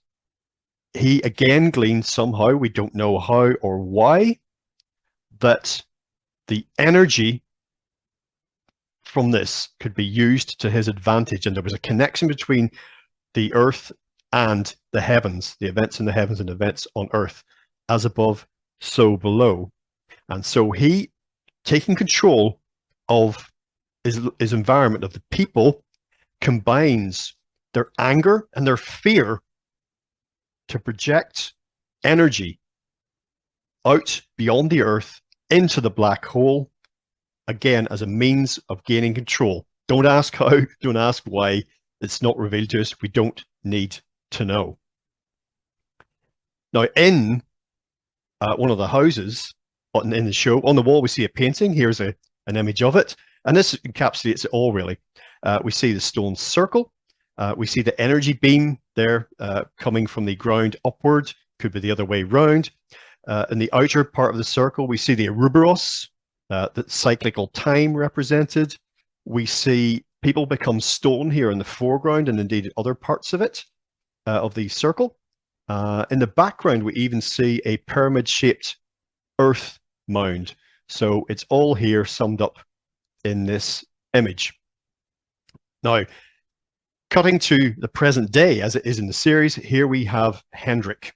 S2: he again gleaned somehow, we don't know how or why, that the energy from this could be used to his advantage. And there was a connection between the earth and the heavens, the events in the heavens and events on earth, as above, so below. And so he, taking control of his environment, of the people, combines their anger and their fear to project energy out beyond the earth into the black hole, again, as a means of gaining control. Don't ask how, don't ask why. It's not revealed to us. We don't need to know. Now, in one of the houses in the show, on the wall, we see a painting. Here's an image of it. And this encapsulates it all, really. We see the stone circle. We see the energy beam there coming from the ground upward. Could be the other way round. In the outer part of the circle, we see the Ouroboros, the cyclical time represented. We see people become stone here in the foreground, and indeed other parts of it, of the circle. In the background, we even see a pyramid-shaped earth mound. So it's all here summed up in this image. Now, cutting to the present day, as it is in the series, here we have Hendrik,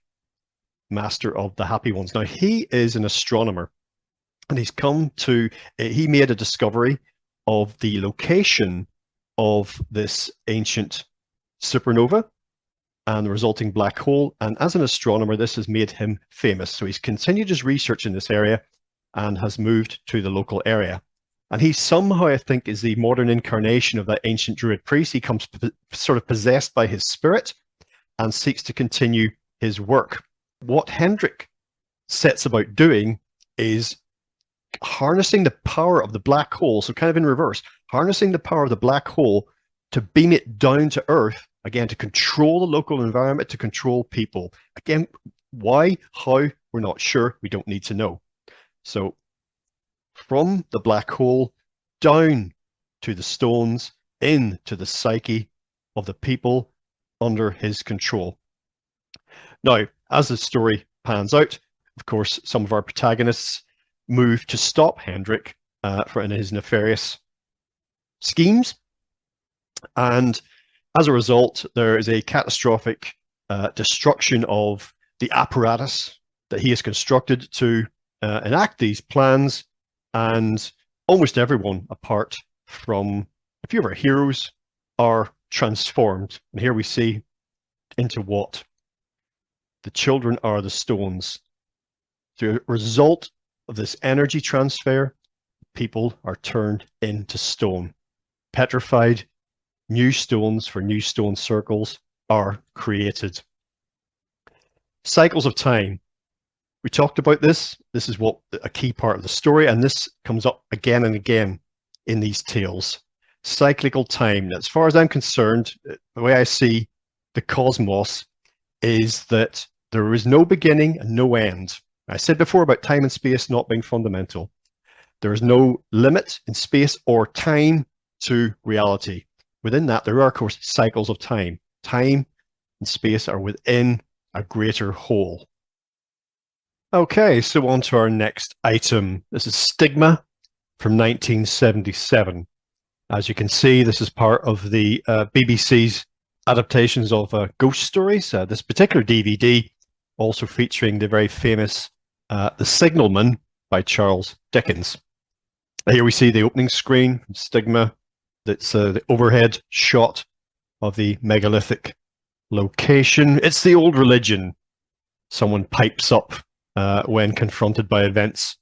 S2: Master of the Happy Ones. Now, he is an astronomer, and he made a discovery of the location of this ancient supernova, and the resulting black hole. And as an astronomer, this has made him famous. So he's continued his research in this area and has moved to the local area. And he somehow, I think, is the modern incarnation of that ancient druid priest. He comes sort of possessed by his spirit and seeks to continue his work. What Hendrik sets about doing is harnessing the power of the black hole, so kind of in reverse, harnessing the power of the black hole to beam it down to Earth, again, to control the local environment, to control people. Again, why, how, we're not sure. We don't need to know. So from the black hole down to the stones, into the psyche of the people under his control. Now, as the story pans out, of course, some of our protagonists move to stop Hendrik in his nefarious schemes. And as a result, there is a catastrophic destruction of the apparatus that he has constructed to enact these plans. And almost everyone, apart from a few of our heroes, are transformed. And here we see into what? The children are the stones. The result of this energy transfer, people are turned into stone. Petrified, new stones for new stone circles are created. Cycles of time. We talked about this. This is what a key part of the story, and this comes up again and again in these tales. Cyclical time. As far as I'm concerned, the way I see the cosmos is that there is no beginning and no end. I said before about time and space not being fundamental. There is no limit in space or time to reality. Within that, there are, of course, cycles of time. Time and space are within a greater whole. Okay, so on to our next item. This is Stigma from 1977. As you can see, this is part of the BBC's adaptations of ghost stories. This particular DVD also featuring the very famous The Signalman by Charles Dickens. Here we see the opening screen, Stigma. That's the overhead shot of the megalithic location. It's the old religion. Someone pipes up when confronted by events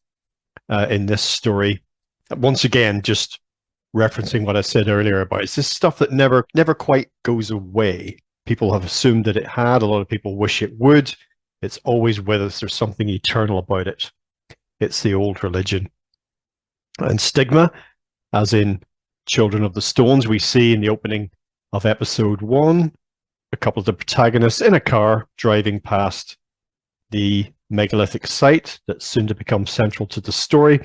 S2: in this story. Once again, just referencing what I said earlier about it's this stuff that never quite goes away. People have assumed that it had. A lot of people wish it would. It's always with us. There's something eternal about it. It's the old religion. And Stigma, as in Children of the Stones, we see in the opening of episode 1, a couple of the protagonists in a car driving past the megalithic site that's soon to become central to the story.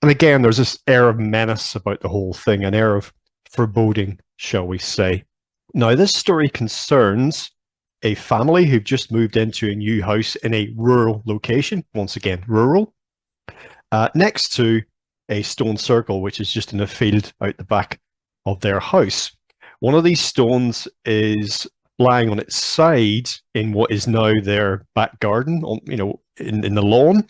S2: And again, there's this air of menace about the whole thing, an air of foreboding, shall we say. Now, this story concerns a family who've just moved into a new house in a rural location, once again, rural, next to a stone circle, which is just in a field out the back of their house. One of these stones is lying on its side in what is now their back garden, in the lawn.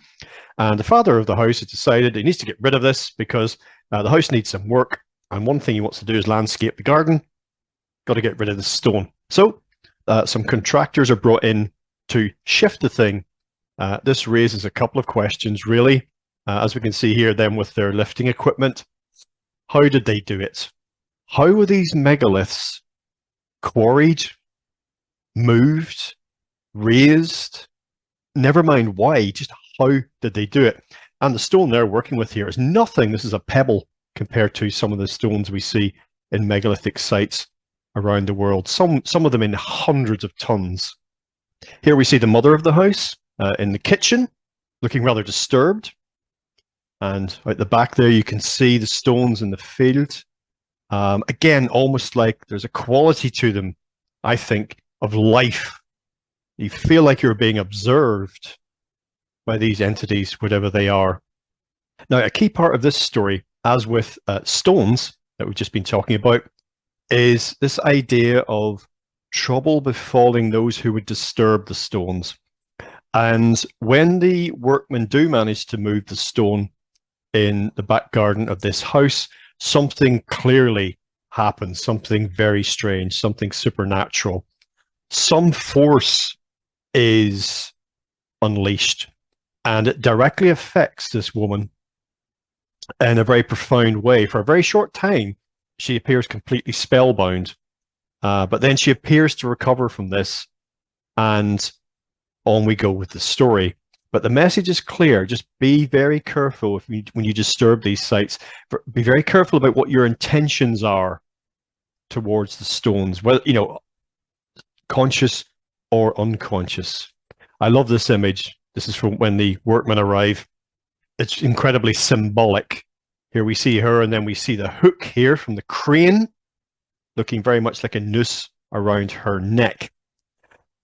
S2: And the father of the house has decided he needs to get rid of this because the house needs some work. And one thing he wants to do is landscape the garden. Got to get rid of the stone. So some contractors are brought in to shift the thing. This raises a couple of questions, really. As we can see here, them with their lifting equipment. How did they do it? How were these megaliths quarried, moved, raised? Never mind why, just how did they do it? And the stone they're working with here is nothing. This is a pebble compared to some of the stones we see in megalithic sites around the world. Some of them in hundreds of tons. Here we see the mother of the house in the kitchen, looking rather disturbed. And out the back there, you can see the stones in the field. Again, almost like there's a quality to them, I think, of life. You feel like you're being observed by these entities, whatever they are. Now, a key part of this story, as with stones that we've just been talking about, is this idea of trouble befalling those who would disturb the stones. And when the workmen do manage to move the stone in the back garden of this house, something clearly happens, something very strange, something supernatural. some force is unleashed, and it directly affects this woman in a very profound way. For a very short time, she appears completely spellbound, but then she appears to recover from this, and on we go with the story. But the message is clear. Just be very careful when you disturb these sites. Be very careful about what your intentions are towards the stones, whether, you know, conscious or unconscious. I love this image. This is from when the workmen arrive. It's incredibly symbolic. Here we see her, and then we see the hook here from the crane, looking very much like a noose around her neck.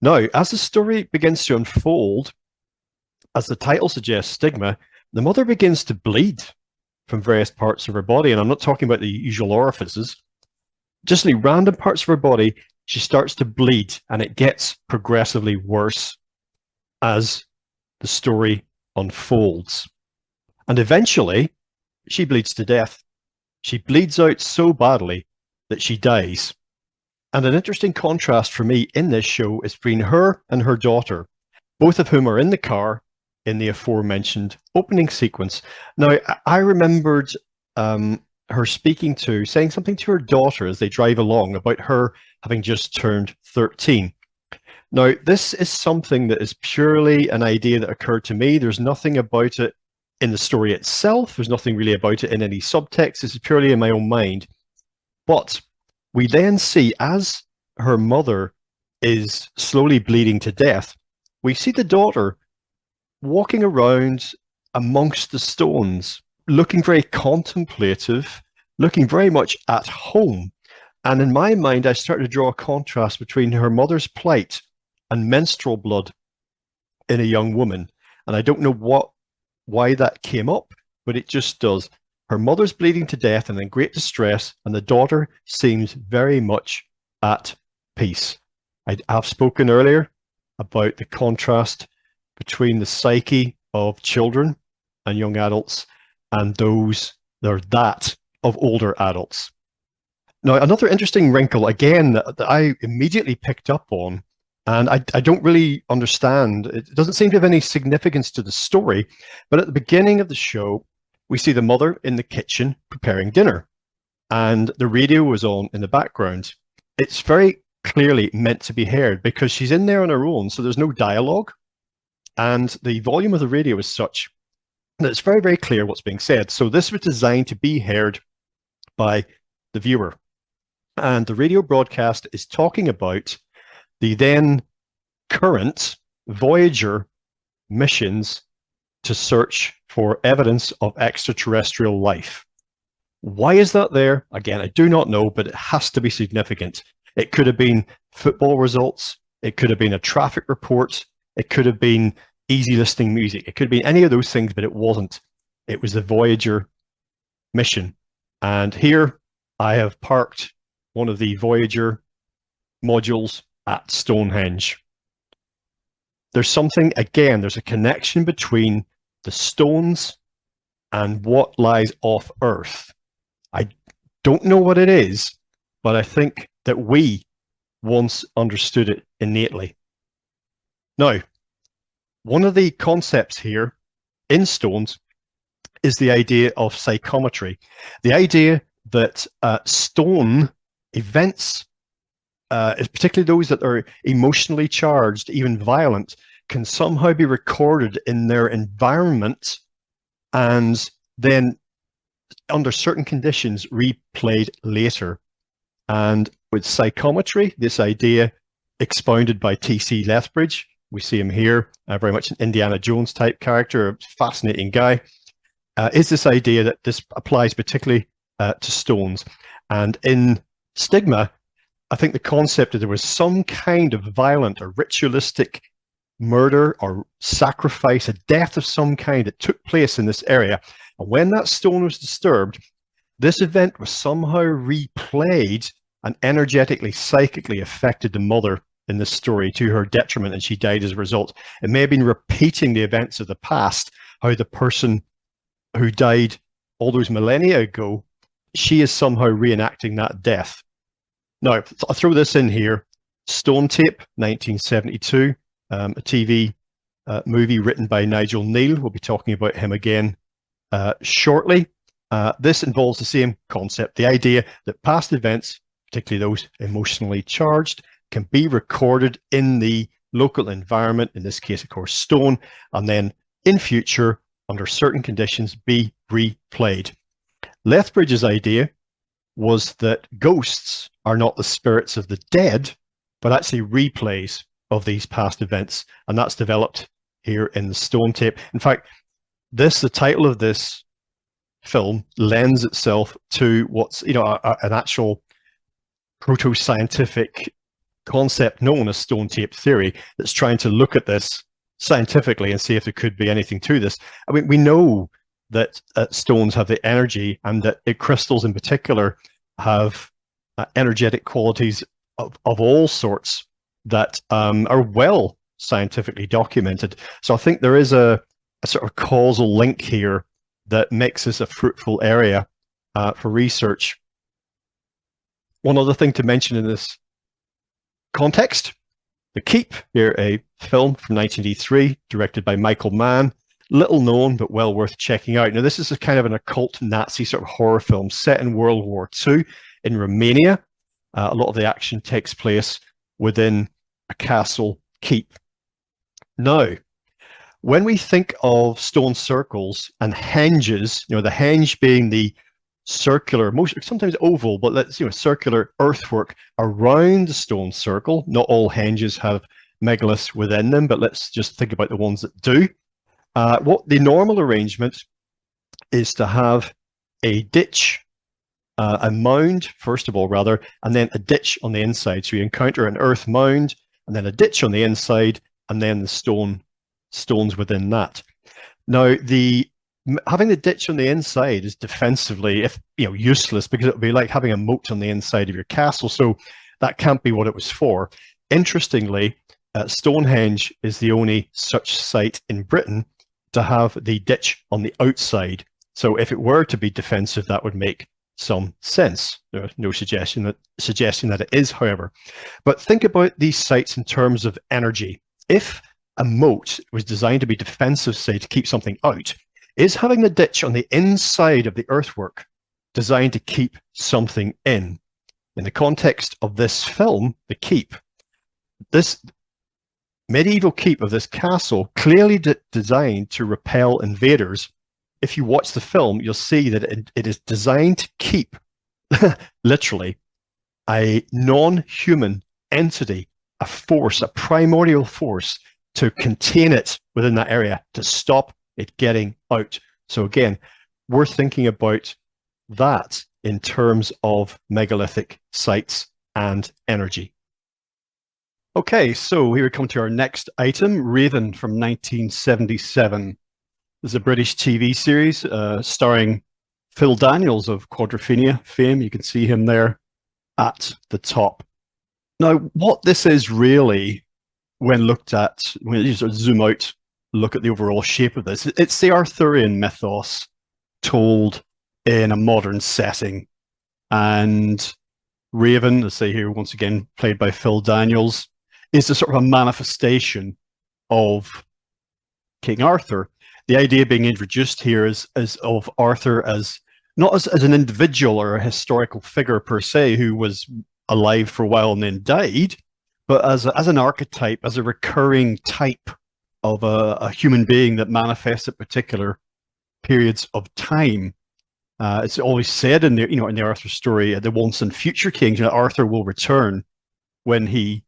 S2: Now, as the story begins to unfold, as the title suggests, Stigma, the mother begins to bleed from various parts of her body. And I'm not talking about the usual orifices. Just in random parts of her body, she starts to bleed, and it gets progressively worse as the story unfolds. And eventually, she bleeds to death. She bleeds out so badly that she dies. And an interesting contrast for me in this show is between her and her daughter, both of whom are in the car in the aforementioned opening sequence. Now, I remembered her saying something to her daughter as they drive along about her having just turned 13. Now, this is something that is purely an idea that occurred to me. There's nothing about it in the story itself. There's nothing really about it in any subtext. This is purely in my own mind. But we then see, as her mother is slowly bleeding to death, we see the daughter walking around amongst the stones, looking very contemplative, looking very much at home. And in my mind, I started to draw a contrast between her mother's plight and menstrual blood in a young woman. And I don't know why that came up, but it just does. Her mother's bleeding to death and in great distress, and the daughter seems very much at peace. I've spoken earlier about the contrast between the psyche of children and young adults and that of older adults. Now, another interesting wrinkle, again, that I immediately picked up on, and I don't really understand, it doesn't seem to have any significance to the story, but at the beginning of the show, we see the mother in the kitchen preparing dinner, and the radio was on in the background. It's very clearly meant to be heard because she's in there on her own, so there's no dialogue, and the volume of the radio is such that it's very, very clear what's being said. So this was designed to be heard by the viewer. And the radio broadcast is talking about the then current Voyager missions to search for evidence of extraterrestrial life. Why is that there? Again, I do not know, but it has to be significant. It could have been football results. It could have been a traffic report. It could have been easy listening music. It could have been any of those things, but it wasn't. It was the Voyager mission. And here I have parked one of the Voyager modules at Stonehenge. There's something, again, there's a connection between the stones and what lies off Earth. I don't know what it is, but I think that we once understood it innately. Now, one of the concepts here in stones is the idea of psychometry. The idea that stone events, particularly those that are emotionally charged, even violent, can somehow be recorded in their environment and then, under certain conditions, replayed later. And with psychometry, this idea expounded by T.C. Lethbridge, we see him here, very much an Indiana Jones type character, a fascinating guy, is this idea that this applies particularly to stones. And in Stigma, I think the concept that there was some kind of violent or ritualistic murder or sacrifice, a death of some kind that took place in this area. And when that stone was disturbed, this event was somehow replayed and energetically, psychically affected the mother in this story to her detriment, and she died as a result. It may have been repeating the events of the past, how the person who died all those millennia ago, she is somehow reenacting that death. Now, I'll throw this in here. Stone Tape, 1972, a TV movie written by Nigel Neal. We'll be talking about him again shortly. This involves the same concept, the idea that past events, particularly those emotionally charged, can be recorded in the local environment, in this case, of course, stone, and then in future, under certain conditions, be replayed. Lethbridge's idea was that ghosts are not the spirits of the dead, but actually replays of these past events, and that's developed here in the Stone Tape. In fact, the title of this film lends itself to what's an actual proto-scientific concept known as stone tape theory that's trying to look at this scientifically and see if there could be anything to this. I mean, we know that stones have the energy, and that crystals in particular have energetic qualities of all sorts that are well scientifically documented. So I think there is a sort of causal link here that makes this a fruitful area for research. One other thing to mention in this context, The Keep, here a film from 1983 directed by Michael Mann, little known but well worth checking out. Now this is a kind of an occult Nazi sort of horror film set in World War II in Romania. A lot of the action takes place within a castle keep. Now, when we think of stone circles and henges, the henge being the circular, sometimes oval, but let's circular earthwork around the stone circle. Not all henges have megaliths within them, but let's just think about the ones that do. What the normal arrangement is to have a ditch, a mound, first of all, rather, and then a ditch on the inside. So you encounter an earth mound, and then a ditch on the inside, and then the stones within that. Now, having the ditch on the inside is defensively, useless, because it would be like having a moat on the inside of your castle. So that can't be what it was for. Interestingly, Stonehenge is the only such site in Britain to have the ditch on the outside. So if it were to be defensive, that would make some sense. There's no suggestion that it is, however. But think about these sites in terms of energy. If a moat was designed to be defensive, say, to keep something out, is having the ditch on the inside of the earthwork designed to keep something in? In the context of this film, The Keep, this medieval keep of this castle clearly designed to repel invaders. If you watch the film, you'll see that it is designed to keep, literally, a non-human entity, a force, a primordial force, to contain it within that area, to stop it getting out. So again, we're thinking about that in terms of megalithic sites and energy. Okay, so here we come to our next item, Raven from 1977. This is a British TV series starring Phil Daniels of Quadrophenia fame. You can see him there at the top. Now, what this is really, when looked at, when you sort of zoom out, look at the overall shape of this, it's the Arthurian mythos told in a modern setting. And Raven, let's say here once again played by Phil Daniels, is a sort of a manifestation of King Arthur. The idea being introduced here is of Arthur as not as an individual or a historical figure per se who was alive for a while and then died, but as an archetype, as a recurring type of a human being that manifests at particular periods of time. It's always said in the Arthur story, the once and future kings, Arthur will return when he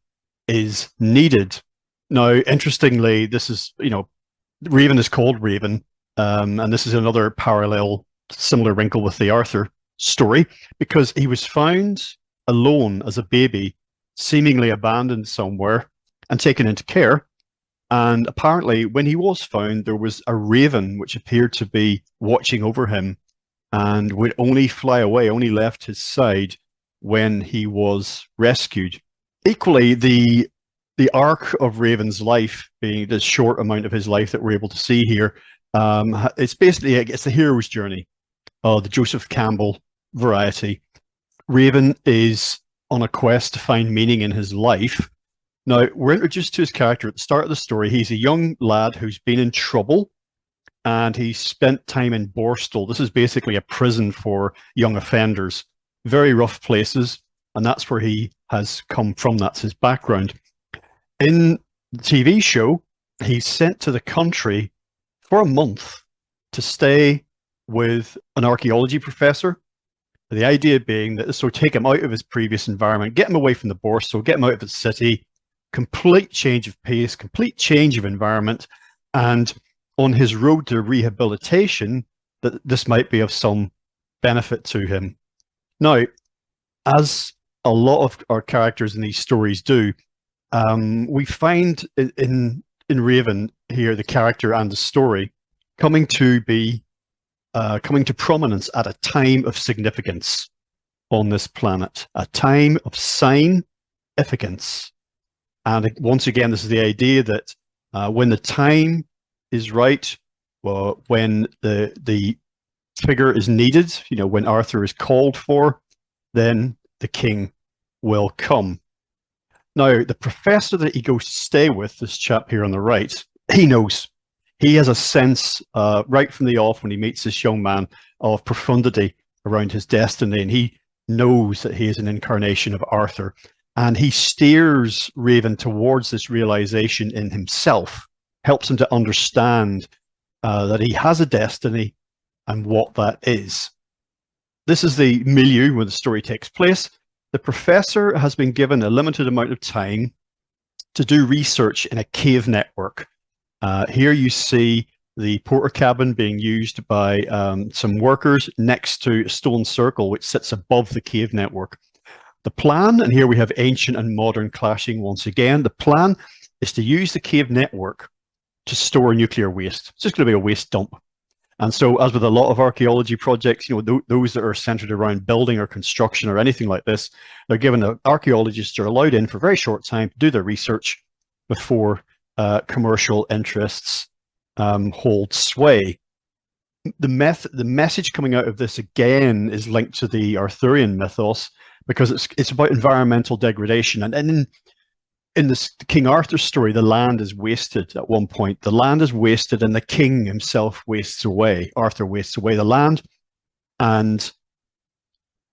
S2: is needed. Now, interestingly, this is, Raven is called Raven, and this is another parallel, similar wrinkle with the Arthur story, because he was found alone as a baby, seemingly abandoned somewhere and taken into care. And apparently, when he was found, there was a raven which appeared to be watching over him and would only fly away, only left his side when he was rescued. Equally, the arc of Raven's life, being the short amount of his life that we're able to see here, it's basically, it's the hero's journey, the Joseph Campbell variety. Raven is on a quest to find meaning in his life. Now, we're introduced to his character at the start of the story. He's a young lad who's been in trouble, and he spent time in Borstal. This is basically a prison for young offenders. Very rough places, and that's where he has come from. That's his background. In the TV show, he's sent to the country for a month to stay with an archaeology professor. The idea being that this will take him out of his previous environment, get him away from the Borstal, get him out of the city, complete change of pace, complete change of environment, and on his road to rehabilitation, that this might be of some benefit to him. Now, as a lot of our characters in these stories do, we find in Raven here the character and the story coming to prominence at a time of significance on this planet, a time of significance. And once again, this is the idea that when the time is right, well, when the figure is needed, you know, when Arthur is called for, then the king will come. Now, the professor that he goes to stay with, this chap here on the right, he knows. He has a sense right from the off when he meets this young man of profundity around his destiny, and he knows that he is an incarnation of Arthur. And he steers Raven towards this realization in himself, helps him to understand that he has a destiny and what that is. This is the milieu where the story takes place. The professor has been given a limited amount of time to do research in a cave network. Here you see the porter cabin being used by some workers next to a stone circle which sits above the cave network. The plan, and here we have ancient and modern clashing once again, the plan is to use the cave network to store nuclear waste. It's just going to be a waste dump. And so, as with a lot of archaeology projects, you know, those that are centered around building or construction or anything like this, they're given, archaeologists are allowed in for a very short time to do their research before commercial interests hold sway. The message coming out of this again is linked to the Arthurian mythos, because it's about environmental degradation. And in this King Arthur story, the land is wasted at one point. The land is wasted and the king himself wastes away. Arthur wastes away the land, and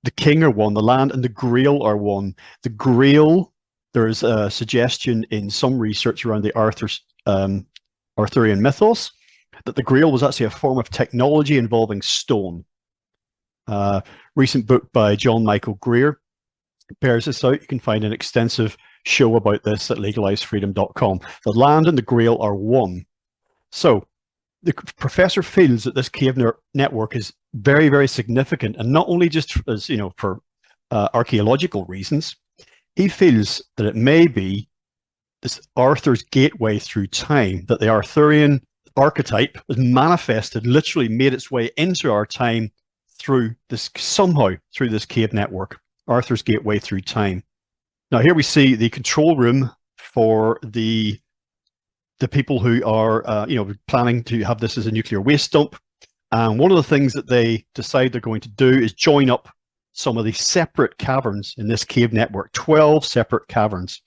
S2: the king are one. The land and the Grail are one. The Grail, there is a suggestion in some research around the Arthurian mythos that the Grail was actually a form of technology involving stone. Recent book by John Michael Greer bears this out. You can find an extensive show about this at legalizefreedom.com. The land and the Grail are one. So the professor feels that this cave network is very, very significant, and not only just as, you know, for archaeological reasons. He feels that it may be this Arthur's gateway through time, that the Arthurian archetype has manifested, literally made its way into our time through this, somehow through this cave network, Arthur's gateway through time. Now here we see the control room for the people who are you know, planning to have this as a nuclear waste dump. And one of the things that they decide they're going to do is join up some of the separate caverns in this cave network, 12 separate caverns.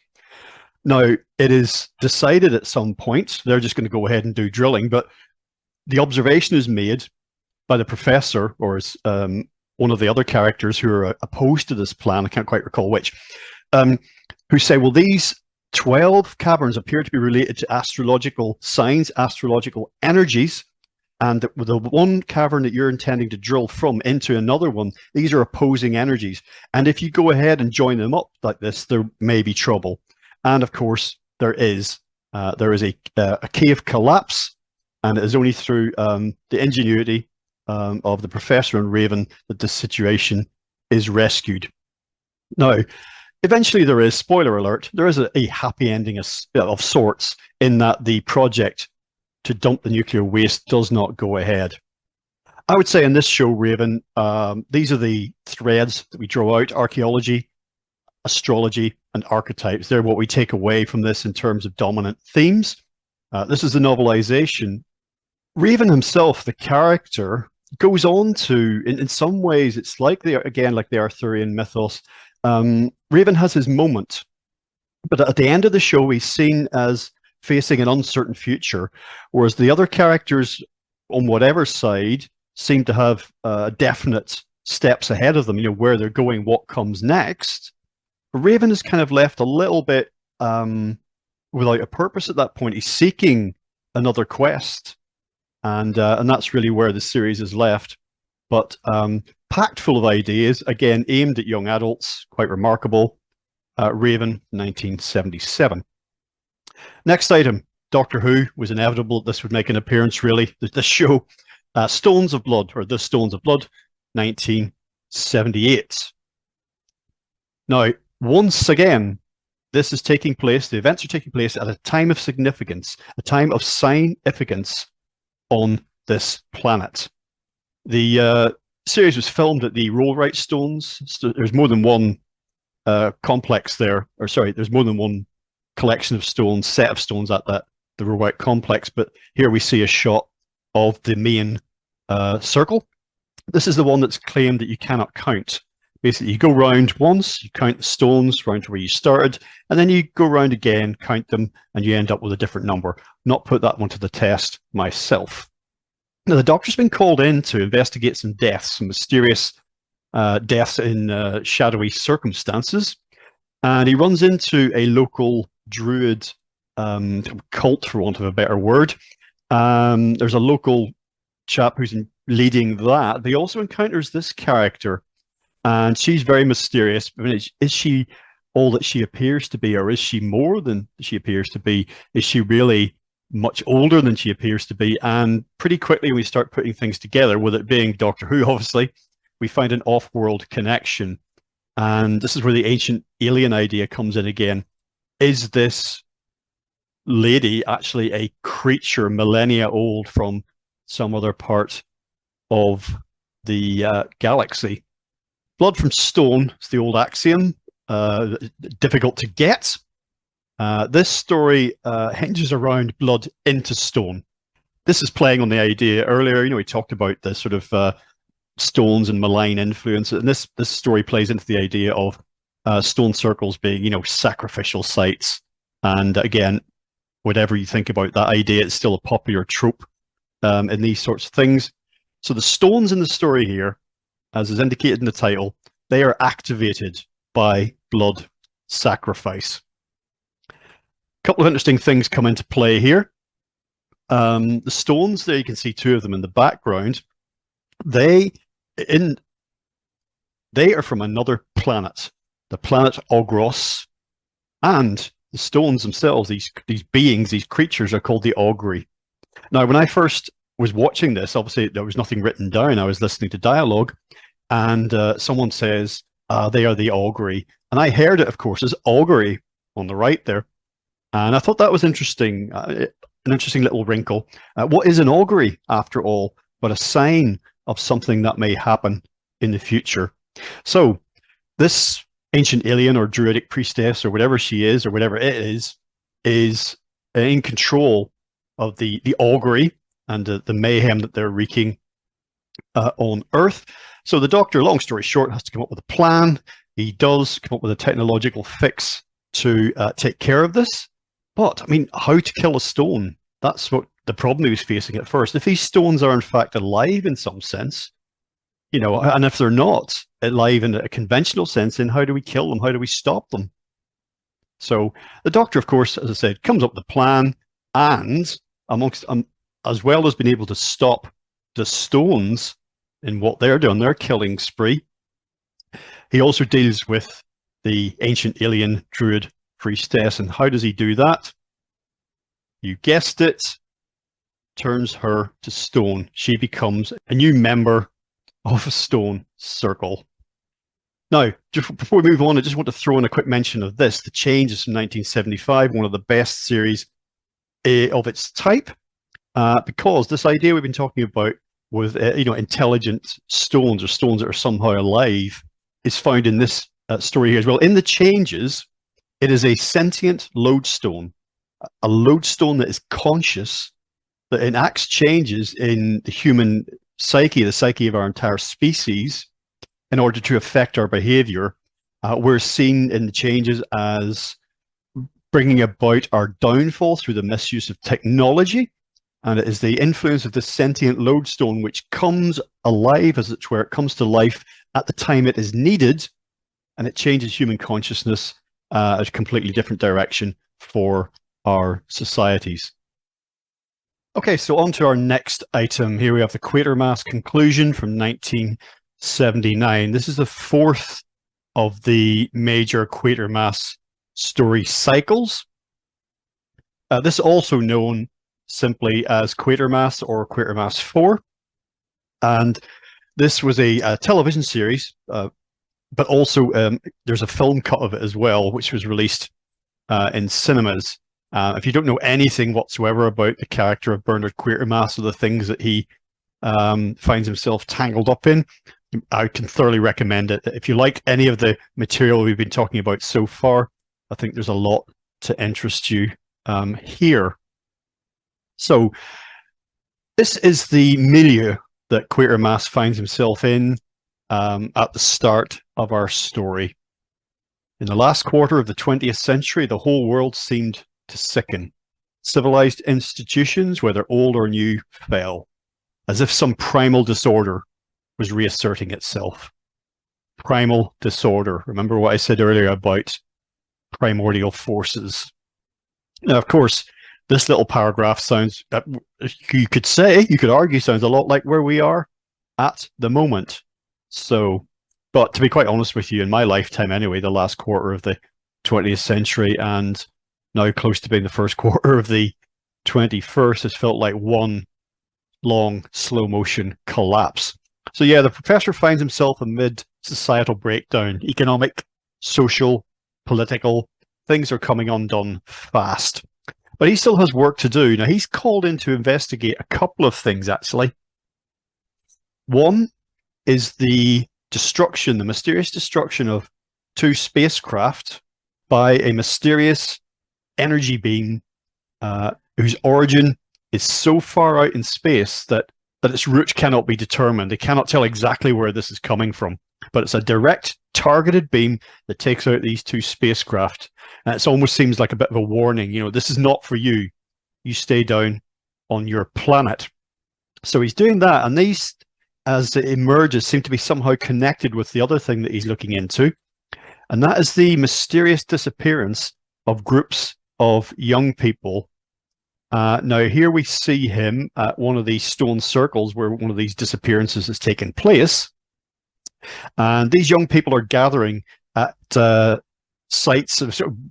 S2: Now, it is decided at some point, they're just going to go ahead and do drilling, but the observation is made by the professor, or one of the other characters who are opposed to this plan, I can't quite recall which, who say, well, these 12 caverns appear to be related to astrological signs, astrological energies, and the one cavern that you're intending to drill from into another one, these are opposing energies. And if you go ahead and join them up like this, there may be trouble. And of course, there is a cave collapse, and it is only through the ingenuity of the professor and Raven that this situation is rescued. Now, eventually there is, spoiler alert, there is a happy ending of sorts, in that the project to dump the nuclear waste does not go ahead. I would say in this show, Raven, these are the threads that we draw out: archaeology, astrology, and archetypes. They're what we take away from this in terms of dominant themes. This is the novelization. Raven himself, the character, goes on to, in some ways, it's like again, like the Arthurian mythos, Raven has his moment, but at the end of the show, he's seen as facing an uncertain future, whereas the other characters on whatever side seem to have definite steps ahead of them, where they're going, what comes next. Raven is kind of left a little bit without a purpose at that point. He's seeking another quest, and that's really where the series is left. But packed full of ideas, again, aimed at young adults, quite remarkable. Raven, 1977. Next item, Doctor Who. Was inevitable this would make an appearance, really. This show, Stones of Blood, or The Stones of Blood, 1978. Now, once again, this is taking place, the events are taking place at a time of significance, a time of significance on this planet. The series was filmed at the Rollright Stones. So there's more than one complex there, or sorry, there's more than one collection of stones, set of stones at the Rollright complex, but here we see a shot of the main circle. This is the one that's claimed that you cannot count. Basically, you go round once, you count the stones round to where you started, and then you go round again, count them, and you end up with a different number. Not put that one to the test myself. Now, the Doctor's been called in to investigate some deaths, some mysterious deaths in shadowy circumstances, and he runs into a local druid cult, for want of a better word. There's a local chap who's leading that, but he also encounters this character, and she's very mysterious. I mean, is she all that she appears to be, or is she more than she appears to be? Is she really much older than she appears to be? And pretty quickly, when we start putting things together, with it being Doctor Who, obviously, we find an off-world connection. And this is where the ancient alien idea comes in again. Is this lady actually a creature millennia old from some other part of the galaxy? Blood from stone is the old axiom, difficult to get. This story hinges around blood into stone. This is playing on the idea earlier, we talked about the sort of stones and malign influence, and this story plays into the idea of stone circles being, sacrificial sites. And again, whatever you think about that idea, it's still a popular trope in these sorts of things. So the stones in the story here, as is indicated in the title, they are activated by blood sacrifice. A couple of interesting things come into play here. The stones, there you can see two of them in the background. They are from another planet, the planet Ogros, and the stones themselves, these beings, these creatures, are called the Augury. Now, when I first was watching this, obviously there was nothing written down. I was listening to dialogue, and someone says, they are the Augury. And I heard it, of course, as augury on the right there. And I thought that was interesting, an interesting little wrinkle. What is an augury, after all, but a sign of something that may happen in the future? So this ancient alien or druidic priestess, or whatever she is, or whatever it is in control of the augury and the mayhem that they're wreaking on Earth. So the Doctor, long story short, has to come up with a plan. He does come up with a technological fix to take care of this. But, I mean, how to kill a stone? That's what the problem he was facing at first. If these stones are in fact alive in some sense, and if they're not alive in a conventional sense, then how do we kill them? How do we stop them? So the Doctor, of course, as I said, comes up with a plan, and amongst as well as being able to stop the stones in what they're doing, their killing spree, he also deals with the ancient alien druid priestess. And how does he do that? You guessed it, turns her to stone. She becomes a new member of a stone circle. Now, just before we move on, I just want to throw in a quick mention of this. The Change is from 1975, one of the best series of its type, because this idea we've been talking about with intelligent stones, or stones that are somehow alive, is found in this story here as well. In The Changes, it is a sentient lodestone, a lodestone that is conscious, that enacts changes in the human psyche, the psyche of our entire species, in order to affect our behavior. We're seen in the changes as bringing about our downfall through the misuse of technology. And it is the influence of the sentient lodestone which comes alive, as it were. It comes to life at the time it is needed, and it changes human consciousness a completely different direction for our societies. Okay, so on to our next item. Here we have the Quatermass Conclusion from 1979. This is the fourth of the major Quatermass story cycles. This is also known simply as Quatermass or Quatermass 4. And this was a television series, but also there's a film cut of it as well, which was released in cinemas. If you don't know anything whatsoever about the character of Bernard Quatermass or the things that he finds himself tangled up in, I can thoroughly recommend it. If you like any of the material we've been talking about so far, I think there's a lot to interest you here. So this is the milieu that Quatermass finds himself in at the start of our story. In the last quarter of the 20th century, the whole world seemed to sicken. Civilized institutions, whether old or new, fell, as if some primal disorder was reasserting itself. Primal disorder. Remember what I said earlier about primordial forces. Now, of course, this little paragraph sounds, you could argue, sounds a lot like where we are at the moment. So, but to be quite honest with you, in my lifetime anyway, the last quarter of the 20th century and now close to being the first quarter of the 21st has felt like one long slow motion collapse. So yeah, the professor finds himself amid societal breakdown, economic, social, political. Things are coming undone fast. But he still has work to do. Now, he's called in to investigate a couple of things, actually. One is the destruction, the mysterious destruction of 2 spacecraft by a mysterious energy beam whose origin is so far out in space that its route cannot be determined. They cannot tell exactly where this is coming from. But it's a direct, targeted beam that takes out these 2 spacecraft. And it almost seems like a bit of a warning. You know, this is not for you. You stay down on your planet. So he's doing that. And these, as it emerges, seem to be somehow connected with the other thing that he's looking into. And that is the mysterious disappearance of groups of young people. Now, here we see him at one of these stone circles where one of these disappearances has taken place. And these young people are gathering at sites,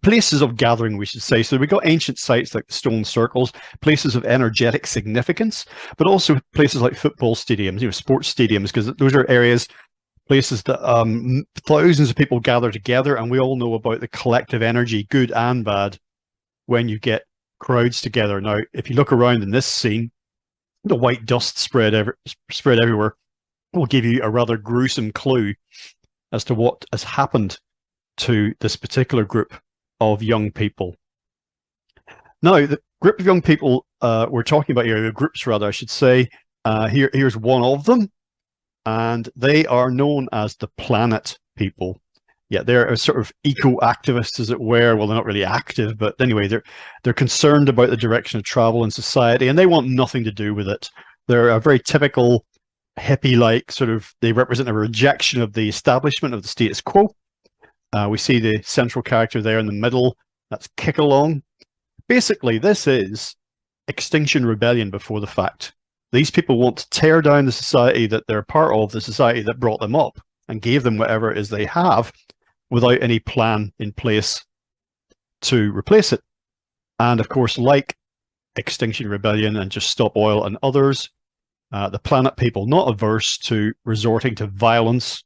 S2: places of gathering, we should say. So we've got ancient sites like the stone circles, places of energetic significance, but also places like football stadiums, you know, sports stadiums, because those are areas, places that thousands of people gather together, and we all know about the collective energy, good and bad, when you get crowds together. Now, if you look around in this scene, the white dust spread everywhere will give you a rather gruesome clue as to what has happened to this particular group of young people. Now, the group of young people we're talking about here, the groups rather, I should say, here's one of them, and they are known as the Planet People. Yeah, they're a sort of eco-activists, as it were. Well, they're not really active, but anyway, they're concerned about the direction of travel in society, and they want nothing to do with it. They're a very typical hippie-like sort of, they represent a rejection of the establishment of the status quo. We see the central character there in the middle, that's Kick Along. Basically, this is Extinction Rebellion before the fact. These people want to tear down the society that they're part of, the society that brought them up and gave them whatever it is they have, without any plan in place to replace it. And of course, like Extinction Rebellion and Just Stop Oil and others, the Planet People not averse to resorting to violence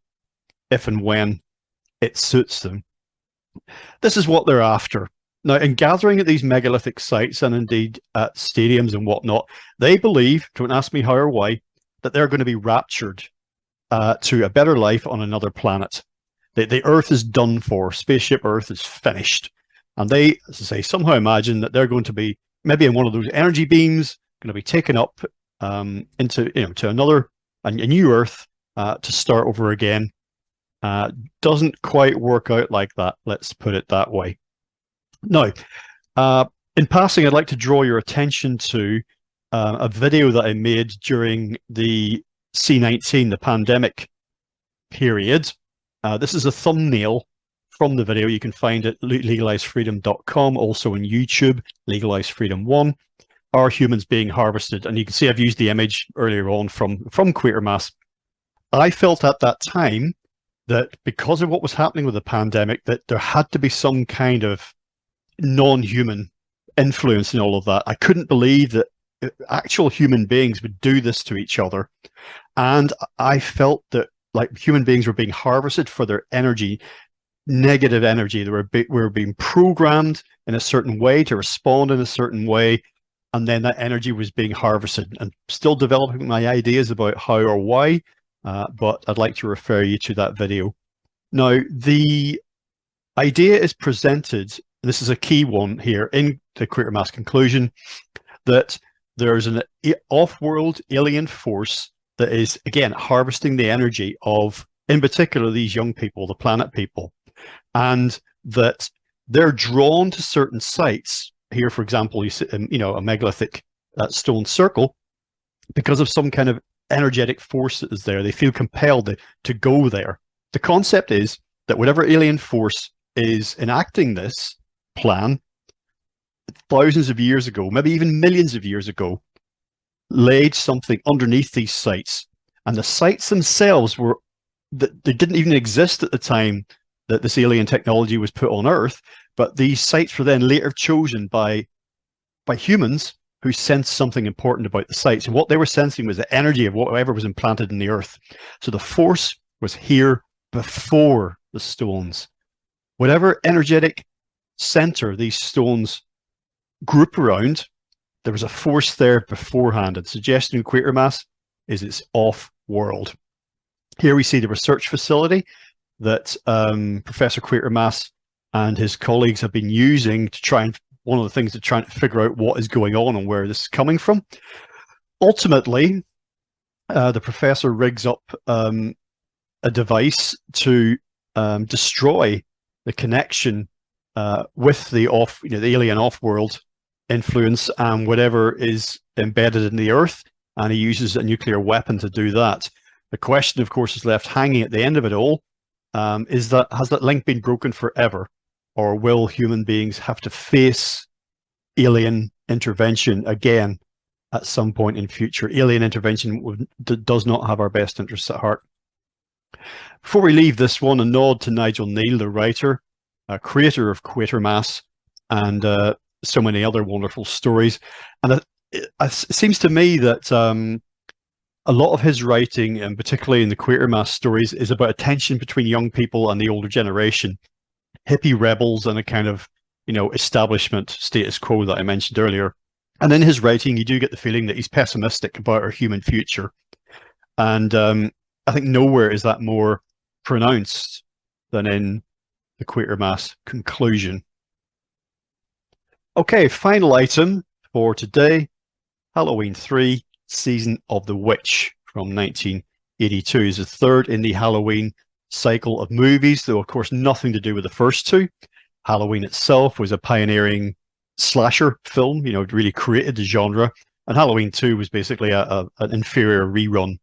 S2: if and when it suits them. This is what they're after. Now, in gathering at these megalithic sites and indeed at stadiums and whatnot, they believe, don't ask me how or why, that they're going to be raptured to a better life on another planet. The Earth is done for. Spaceship Earth is finished. And they, as I say, somehow imagine that they're going to be, maybe in one of those energy beams, going to be taken up into, to a new Earth to start over again Doesn't quite work out like that, let's put it that way. Now, in passing, I'd like to draw your attention to a video that I made during the C-19, the pandemic period. This is a thumbnail from the video. You can find it at legalizefreedom.com, also on YouTube, Legalize Freedom 1. Are humans being harvested? And you can see I've used the image earlier on from Quatermass. I felt at that time that because of what was happening with the pandemic, that there had to be some kind of non-human influence in all of that. I couldn't believe that actual human beings would do this to each other. And I felt that like human beings were being harvested for their energy, negative energy. They were being programmed in a certain way to respond in a certain way. And then that energy was being harvested, and still developing my ideas about how or why. But I'd like to refer you to that video. Now, the idea is presented, this is a key one here in the Quatermass Conclusion, that there's an off-world alien force that is, again, harvesting the energy of, in particular, these young people, the planet people, and that they're drawn to certain sites. Here, for example, you see, a megalithic stone circle, because of some kind of energetic force that is there. They feel compelled to go there. The concept is that whatever alien force is enacting this plan, thousands of years ago, maybe even millions of years ago, laid something underneath these sites. And the sites themselves were, that they didn't even exist at the time that this alien technology was put on Earth, but these sites were then later chosen by humans who sensed something important about the sites. And what they were sensing was the energy of whatever was implanted in the earth. So the force was here before the stones. Whatever energetic center these stones group around, there was a force there beforehand. And the suggestion in Quatermass is it's off-world. Here we see the research facility that Professor Quatermass and his colleagues have been using to try and, one of the things to try and figure out what is going on and where this is coming from. Ultimately, the professor rigs up a device to destroy the connection with the the alien off-world influence and whatever is embedded in the earth, and he uses a nuclear weapon to do that. The question, of course, is left hanging at the end of it all, is that, has that link been broken forever? Or will human beings have to face alien intervention again at some point in future? Alien intervention does not have our best interests at heart. Before we leave this one, a nod to Nigel Neal, the writer, creator of Quatermass, and so many other wonderful stories. And it seems to me that a lot of his writing, and particularly in the Quatermass stories, is about a tension between young people and the older generation. Hippie rebels and a kind of, establishment status quo that I mentioned earlier. And in his writing, you do get the feeling that he's pessimistic about our human future. And I think nowhere is that more pronounced than in the Quatermass Conclusion. Okay, final item for today, Halloween 3, Season of the Witch from 1982 is the third in the Halloween cycle of movies, though of course nothing to do with the first two. Halloween itself was a pioneering slasher film, it really created the genre, and Halloween 2 was basically an inferior rerun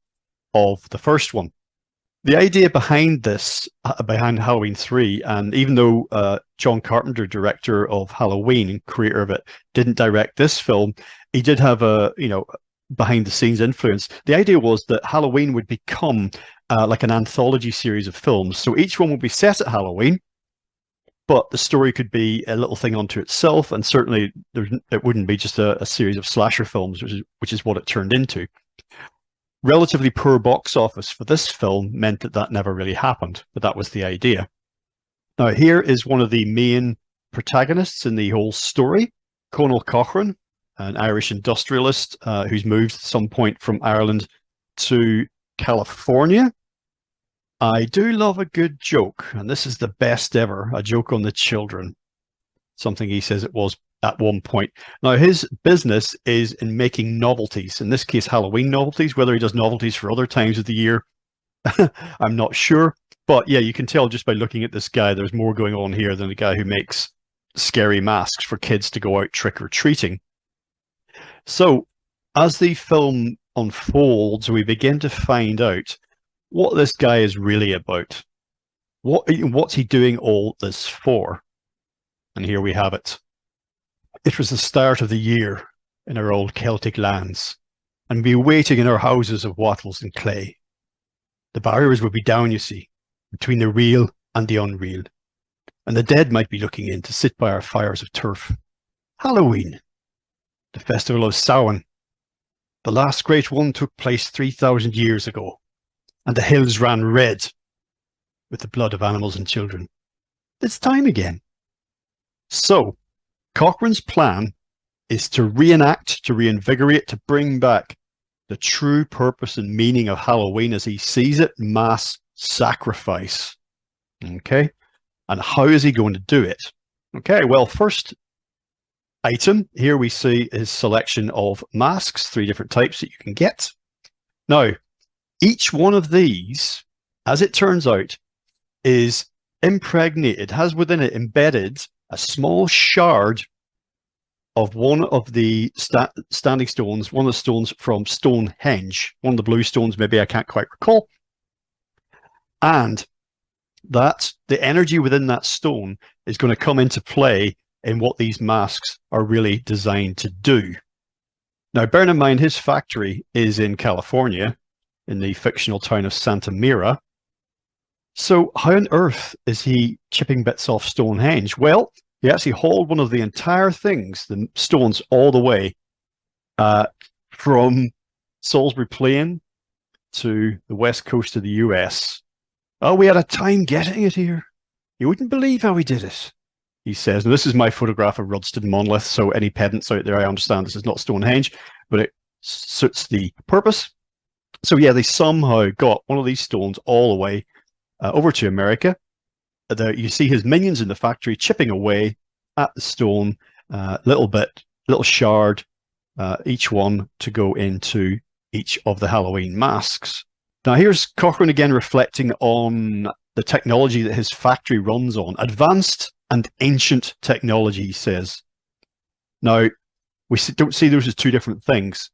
S2: of the first one. The idea behind this, behind Halloween 3, and even though John Carpenter, director of Halloween and creator of it, didn't direct this film, he did have a behind the scenes influence. The idea was that Halloween would become like an anthology series of films. So each one would be set at Halloween, but the story could be a little thing unto itself, and certainly it wouldn't be just a series of slasher films, which is what it turned into. Relatively poor box office for this film meant that never really happened, but that was the idea. Now here is one of the main protagonists in the whole story, Conal Cochrane, an Irish industrialist who's moved at some point from Ireland to California. I do love a good joke, and this is the best ever, a joke on the children. Something he says it was at one point. Now, his business is in making novelties, in this case, Halloween novelties. Whether he does novelties for other times of the year, I'm not sure. But yeah, you can tell just by looking at this guy, there's more going on here than the guy who makes scary masks for kids to go out trick-or-treating. So as the film unfolds, we begin to find out what this guy is really about. What's he doing all this for? And here we have it. It was the start of the year in our old Celtic lands, and we were waiting in our houses of wattles and clay. The barriers would be down, you see, between the real and the unreal, and the dead might be looking in to sit by our fires of turf. Halloween, the festival of Samhain. The last great one took place 3,000 years ago, and the hills ran red with the blood of animals and children. It's time again. So, Cochrane's plan is to reenact, to reinvigorate, to bring back the true purpose and meaning of Halloween as he sees it, mass sacrifice. Okay? And how is he going to do it? Okay, well, first item, here we see his selection of masks, 3 different types that you can get. Now, each one of these, as it turns out, is impregnated, has within it embedded a small shard of one of the standing stones, one of the stones from Stonehenge, one of the blue stones, maybe, I can't quite recall. And that the energy within that stone is going to come into play in what these masks are really designed to do. Now, bearing in mind, his factory is in California, in the fictional town of Santa Mira. So how on earth is he chipping bits off Stonehenge? Well, he actually hauled one of the entire things, the stones, all the way from Salisbury Plain to the west coast of the US. Oh, we had a time getting it here. You wouldn't believe how we did it, he says. Now, this is my photograph of Rudston Monolith, so any pedants out there, I understand this is not Stonehenge, but it suits the purpose. So yeah, they somehow got one of these stones all the way over to America. You see his minions in the factory chipping away at the stone, little shard, each one to go into each of the Halloween masks. Now here's Cochrane again reflecting on the technology that his factory runs on. Advanced and ancient technology, he says. Now, we don't see those as 2 different things.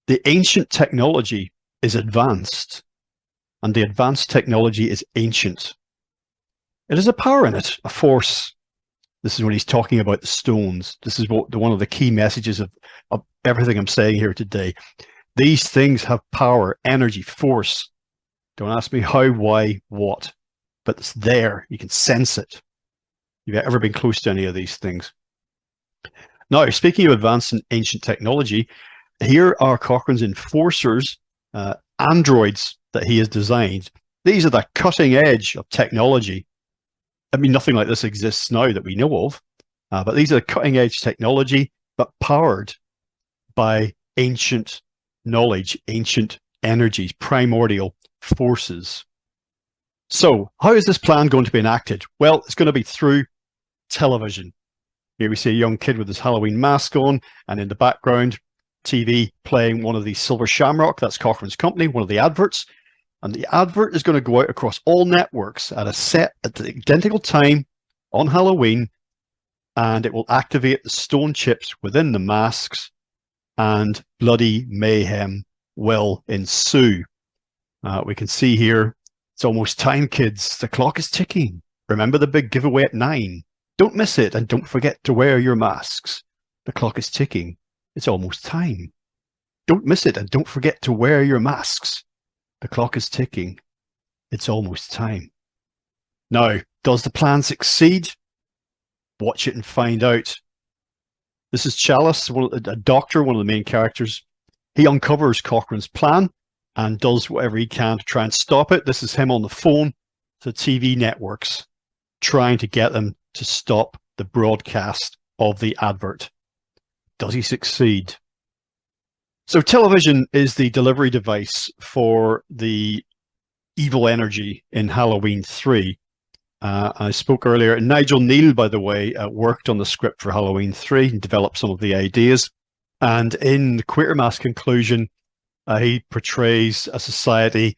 S2: The ancient technology is advanced, and the advanced technology is ancient. It has a power in it, a force. This is when he's talking about the stones. This is one of the key messages of everything I'm saying here today. These things have power, energy, force. Don't ask me how, why, what, but it's there. You can sense it. Have you ever been close to any of these things? Now, speaking of advanced and ancient technology, here are Cochrane's enforcers, androids that he has designed. These are the cutting edge of technology. I mean, nothing like this exists now that we know of, but these are the cutting edge technology, but powered by ancient knowledge, ancient energies, primordial forces. So how is this plan going to be enacted? Well, it's going to be through television. Here we see a young kid with his Halloween mask on, and in the background, TV playing one of the Silver Shamrock, that's Cochrane's company, one of the adverts. And the advert is going to go out across all networks at the identical time on Halloween, and it will activate the stone chips within the masks, and bloody mayhem will ensue. We can see here, it's almost time, kids. The clock is ticking. Remember the big giveaway at 9. Don't miss it, and don't forget to wear your masks. The clock is ticking. It's almost time. Don't miss it, and don't forget to wear your masks. The clock is ticking. It's almost time. Now, does the plan succeed? Watch it and find out. This is Chalice, a doctor, one of the main characters. He uncovers Cochrane's plan and does whatever he can to try and stop it. This is him on the phone to TV networks, trying to get them to stop the broadcast of the advert. Does he succeed? So television is the delivery device for the evil energy in Halloween 3. I spoke earlier, and Nigel Neal, by the way, worked on the script for Halloween 3 and developed some of the ideas. And in Quatermass Conclusion, he portrays a society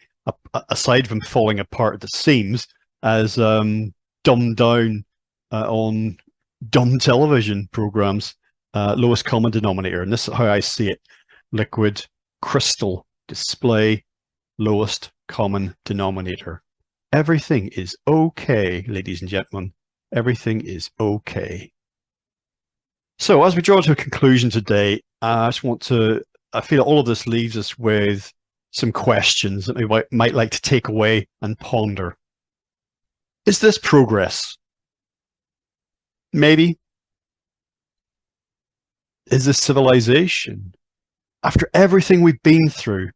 S2: aside from falling apart at the seams, as dumbed down on dumb television programs, lowest common denominator. And this is how I see it: liquid, crystal, display, lowest common denominator. Everything is okay, ladies and gentlemen. Everything is okay. So as we draw to a conclusion today, I feel all of this leaves us with some questions that we might like to take away and ponder. Is this progress? Maybe. Is this civilization? After everything we've been through,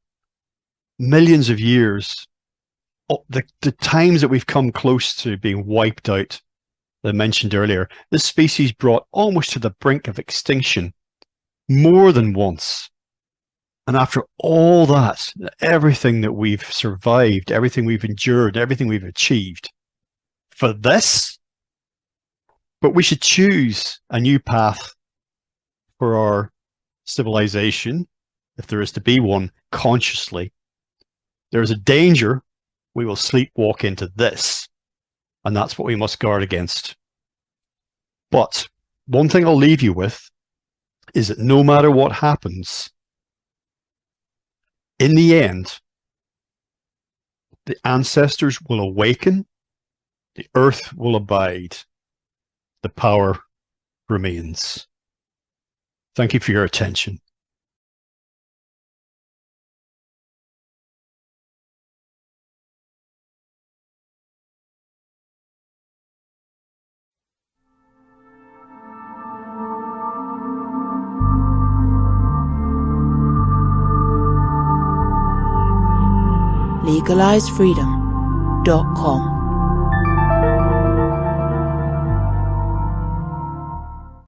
S2: millions of years, the times that we've come close to being wiped out, that I mentioned earlier, this species brought almost to the brink of extinction more than once. And after all that, everything that we've survived, everything we've endured, everything we've achieved, for this? But we should choose a new path for our civilization, if there is to be one, consciously. There is a danger we will sleepwalk into this, and that's what we must guard against. But one thing I'll leave you with is that no matter what happens, in the end, the ancestors will awaken, the earth will abide, the power remains. Thank you for your attention.
S1: LegalizeFreedom.com